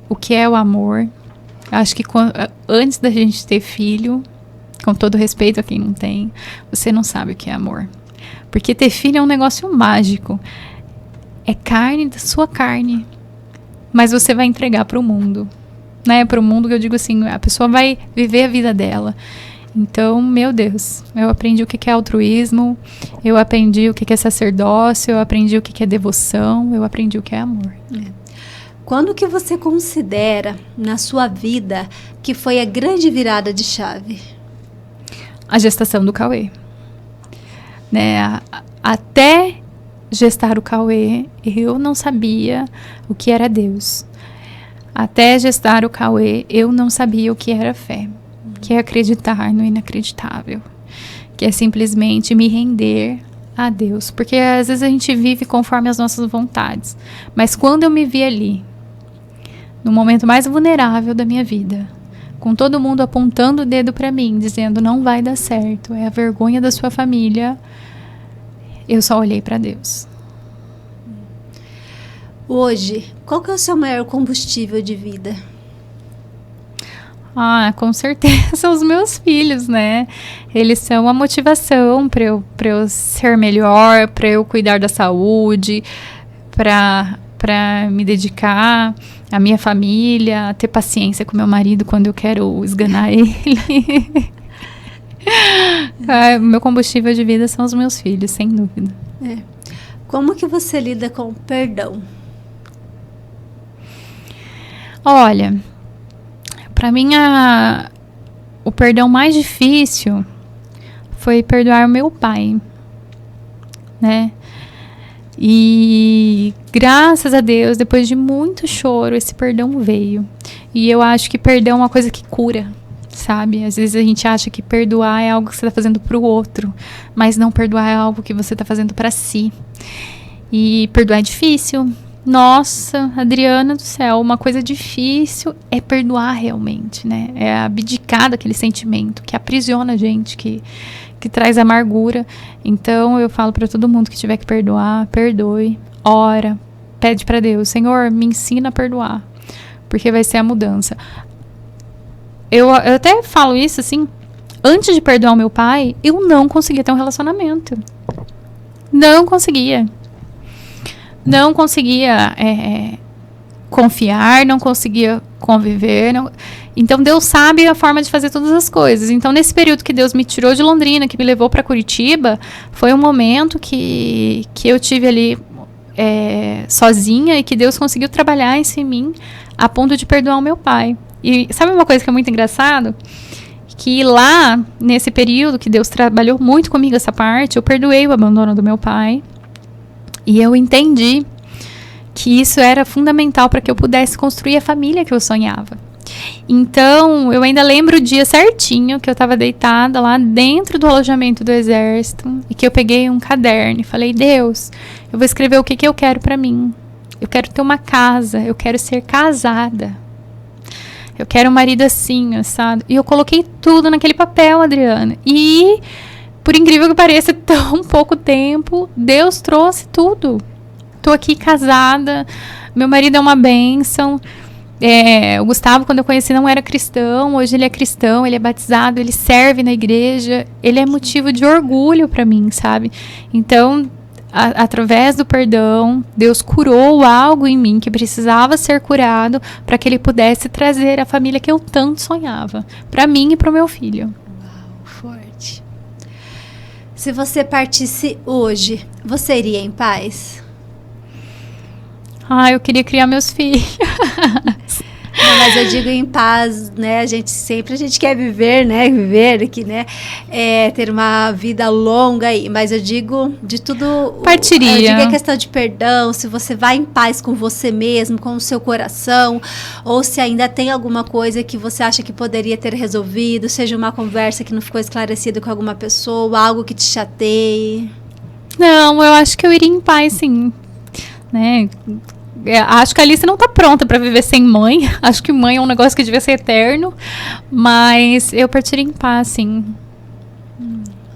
o que é o amor. Acho que antes da gente ter filho, com todo respeito a quem não tem, você não sabe o que é amor. Porque ter filho é um negócio mágico. É carne da sua carne. Mas você vai entregar para o mundo. Né? Para o mundo que eu digo assim, a pessoa vai viver a vida dela. Então, meu Deus, eu aprendi o que é altruísmo, eu aprendi o que é sacerdócio, eu aprendi o que é devoção, eu aprendi o que é amor. Quando que você considera na sua vida que foi a grande virada de chave? A gestação do Cauê. Né? Até gestar o Cauê, eu não sabia o que era Deus. Até gestar o Cauê, eu não sabia o que era fé. Que é acreditar no inacreditável. Que é simplesmente me render a Deus. Porque às vezes a gente vive conforme as nossas vontades. Mas quando eu me vi ali, no momento mais vulnerável da minha vida, com todo mundo apontando o dedo para mim, dizendo não vai dar certo, é a vergonha da sua família, eu só olhei para Deus. Hoje, qual que é o seu maior combustível de vida? Com certeza os meus filhos, né? Eles são a motivação para eu ser melhor, para eu cuidar da saúde, para me dedicar à minha família, ter paciência com meu marido quando eu quero esganar ele. Meu combustível de vida são os meus filhos, sem dúvida. Como que você lida com o perdão? Olha, para mim o perdão mais difícil foi perdoar o meu pai, né? E graças a Deus, depois de muito choro, esse perdão veio. E eu acho que perdão é uma coisa que cura, sabe? Às vezes a gente acha que perdoar é algo que você está fazendo para o outro, mas não, perdoar é algo que você está fazendo para si. E perdoar é difícil. Nossa, Adriana do céu, uma coisa difícil é perdoar realmente, né? É abdicar daquele sentimento que aprisiona a gente, que traz amargura. Então eu falo para todo mundo que tiver que perdoar, perdoe, ora, pede para Deus, Senhor, me ensina a perdoar, porque vai ser a mudança. Eu até falo isso assim, antes de perdoar o meu pai, eu não conseguia ter um relacionamento. Não conseguia. Não conseguia confiar, não conseguia conviver. Então, Deus sabe a forma de fazer todas as coisas. Então, nesse período que Deus me tirou de Londrina, que me levou para Curitiba, foi um momento que eu tive ali sozinha e que Deus conseguiu trabalhar isso em mim a ponto de perdoar o meu pai. E sabe uma coisa que é muito engraçado? Que lá, nesse período que Deus trabalhou muito comigo essa parte, eu perdoei o abandono do meu pai. E eu entendi que isso era fundamental para que eu pudesse construir a família que eu sonhava. Então, eu ainda lembro o dia certinho que eu estava deitada lá dentro do alojamento do exército e que eu peguei um caderno e falei, Deus, eu vou escrever o que eu quero para mim. Eu quero ter uma casa, eu quero ser casada. Eu quero um marido assim, sabe? E eu coloquei tudo naquele papel, Adriana. E, por incrível que pareça, tão pouco tempo, Deus trouxe tudo. Tô aqui casada, meu marido é uma bênção. O Gustavo, quando eu conheci, não era cristão. Hoje ele é cristão, ele é batizado, ele serve na igreja. Ele é motivo de orgulho para mim, sabe? Então, através do perdão, Deus curou algo em mim que precisava ser curado para que ele pudesse trazer a família que eu tanto sonhava, para mim e para o meu filho. Uau, forte. Se você partisse hoje, você iria em paz? Eu queria criar meus filhos. Não, mas eu digo em paz, né? A gente quer viver, né? Viver aqui, né? Ter uma vida longa aí. Mas eu digo de tudo. Partiria. Eu digo a questão de perdão, se você vai em paz com você mesmo, com o seu coração, ou se ainda tem alguma coisa que você acha que poderia ter resolvido, seja uma conversa que não ficou esclarecida com alguma pessoa, algo que te chateie. Não, eu acho que eu iria em paz, sim. Né? Acho que a Alice não tá pronta para viver sem mãe. Acho que mãe é um negócio que devia ser eterno. Mas eu partiria em paz, sim.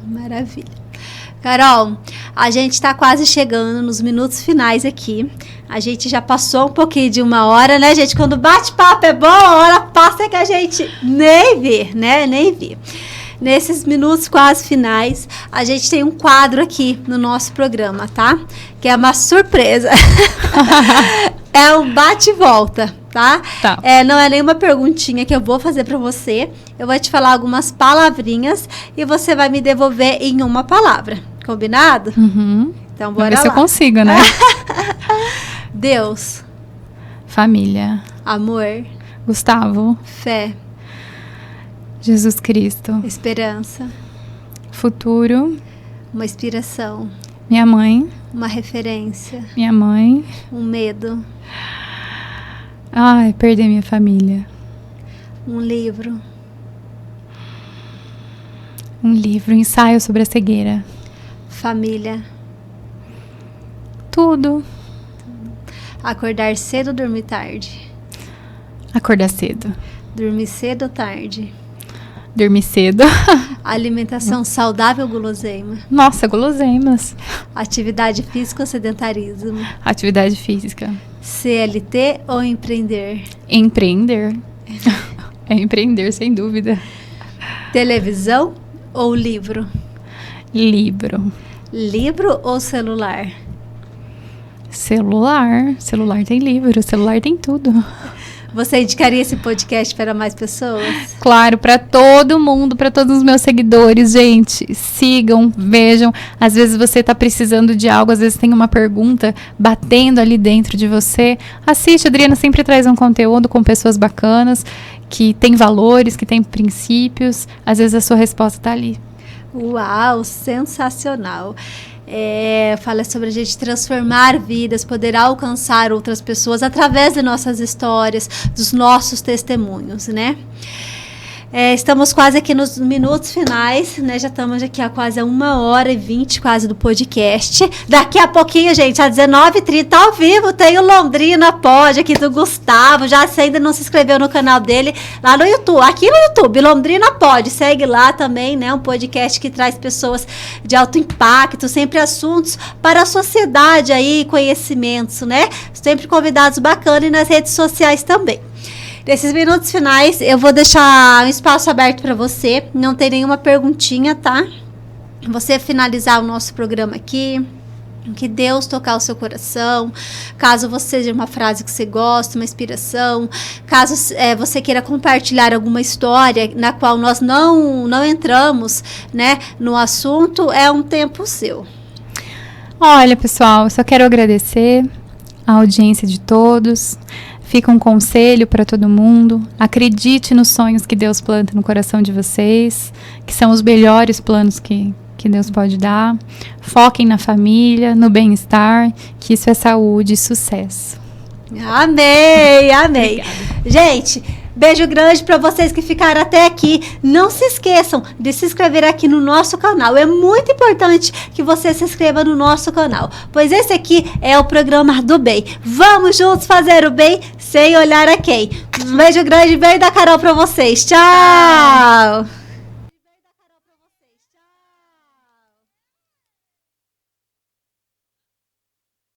Maravilha. Carol, a gente tá quase chegando nos minutos finais aqui. A gente já passou um pouquinho de 1 hora, né, gente? Quando bate-papo é bom, a hora passa que a gente nem vê, né? Nem vê. nesses minutos quase finais, a gente tem um quadro aqui no nosso programa, tá? Que é uma surpresa. É um bate e volta, tá? Tá. Não é nenhuma perguntinha que eu vou fazer pra você. Eu vou te falar algumas palavrinhas e você vai me devolver em uma palavra. Combinado? Uhum. Então, bora Vamos ver lá. se eu consigo, né? Deus, Família. amor, Gustavo. fé, Jesus Cristo. esperança, Futuro. uma inspiração, Minha mãe. uma referência, Minha mãe. um medo, Ai, perder minha família. um livro, Um livro, ensaio sobre a cegueira. família, Tudo. acordar cedo, dormir tarde, Acordar cedo. dormir cedo ou tarde, Dormir cedo. alimentação saudável, guloseima, Nossa, guloseimas. atividade física ou sedentarismo, Atividade física. CLT ou empreender, Empreender. É empreender, sem dúvida. televisão ou livro, Livro. livro ou celular, Celular. Celular tem livro. Celular tem tudo. Você indicaria esse podcast para mais pessoas? Claro, para todo mundo, para todos os meus seguidores, gente, sigam, vejam. Às vezes você está precisando de algo, às vezes tem uma pergunta batendo ali dentro de você. Assiste, a Adriana sempre traz um conteúdo com pessoas bacanas, que tem valores, que tem princípios. Às vezes a sua resposta está ali. Uau, sensacional. Fala sobre a gente transformar vidas, poder alcançar outras pessoas através de nossas histórias, dos nossos testemunhos, né? Estamos quase aqui nos minutos finais, né? Já estamos aqui há quase 1h20 quase do podcast. Daqui a pouquinho, gente, às 19h30, ao vivo, tem o Londrina Pod aqui do Gustavo. Já se ainda não se inscreveu no canal dele, lá no YouTube, aqui no YouTube, Londrina Pod. Segue lá também, né? Um podcast que traz pessoas de alto impacto, sempre assuntos para a sociedade aí, conhecimentos, né? Sempre convidados bacanas e nas redes sociais também. Nesses minutos finais, eu vou deixar um espaço aberto para você. Não tem nenhuma perguntinha, tá? Você finalizar o nosso programa aqui. Que Deus tocar o seu coração. Caso você seja uma frase que você gosta, uma inspiração. Caso você queira compartilhar alguma história na qual nós não entramos, né, no assunto, é um tempo seu. Olha, pessoal, só quero agradecer a audiência de todos. Fica um conselho para todo mundo. Acredite nos sonhos que Deus planta no coração de vocês, que são os melhores planos que Deus pode dar. Foquem na família, no bem-estar, que isso é saúde e sucesso. Amém, amém. Gente, beijo grande para vocês que ficaram até aqui. Não se esqueçam de se inscrever aqui no nosso canal. É muito importante que você se inscreva no nosso canal, pois esse aqui é o programa do bem. Vamos juntos fazer o bem sem olhar a quem. Um beijo grande, beijo da Carol para vocês. Tchau!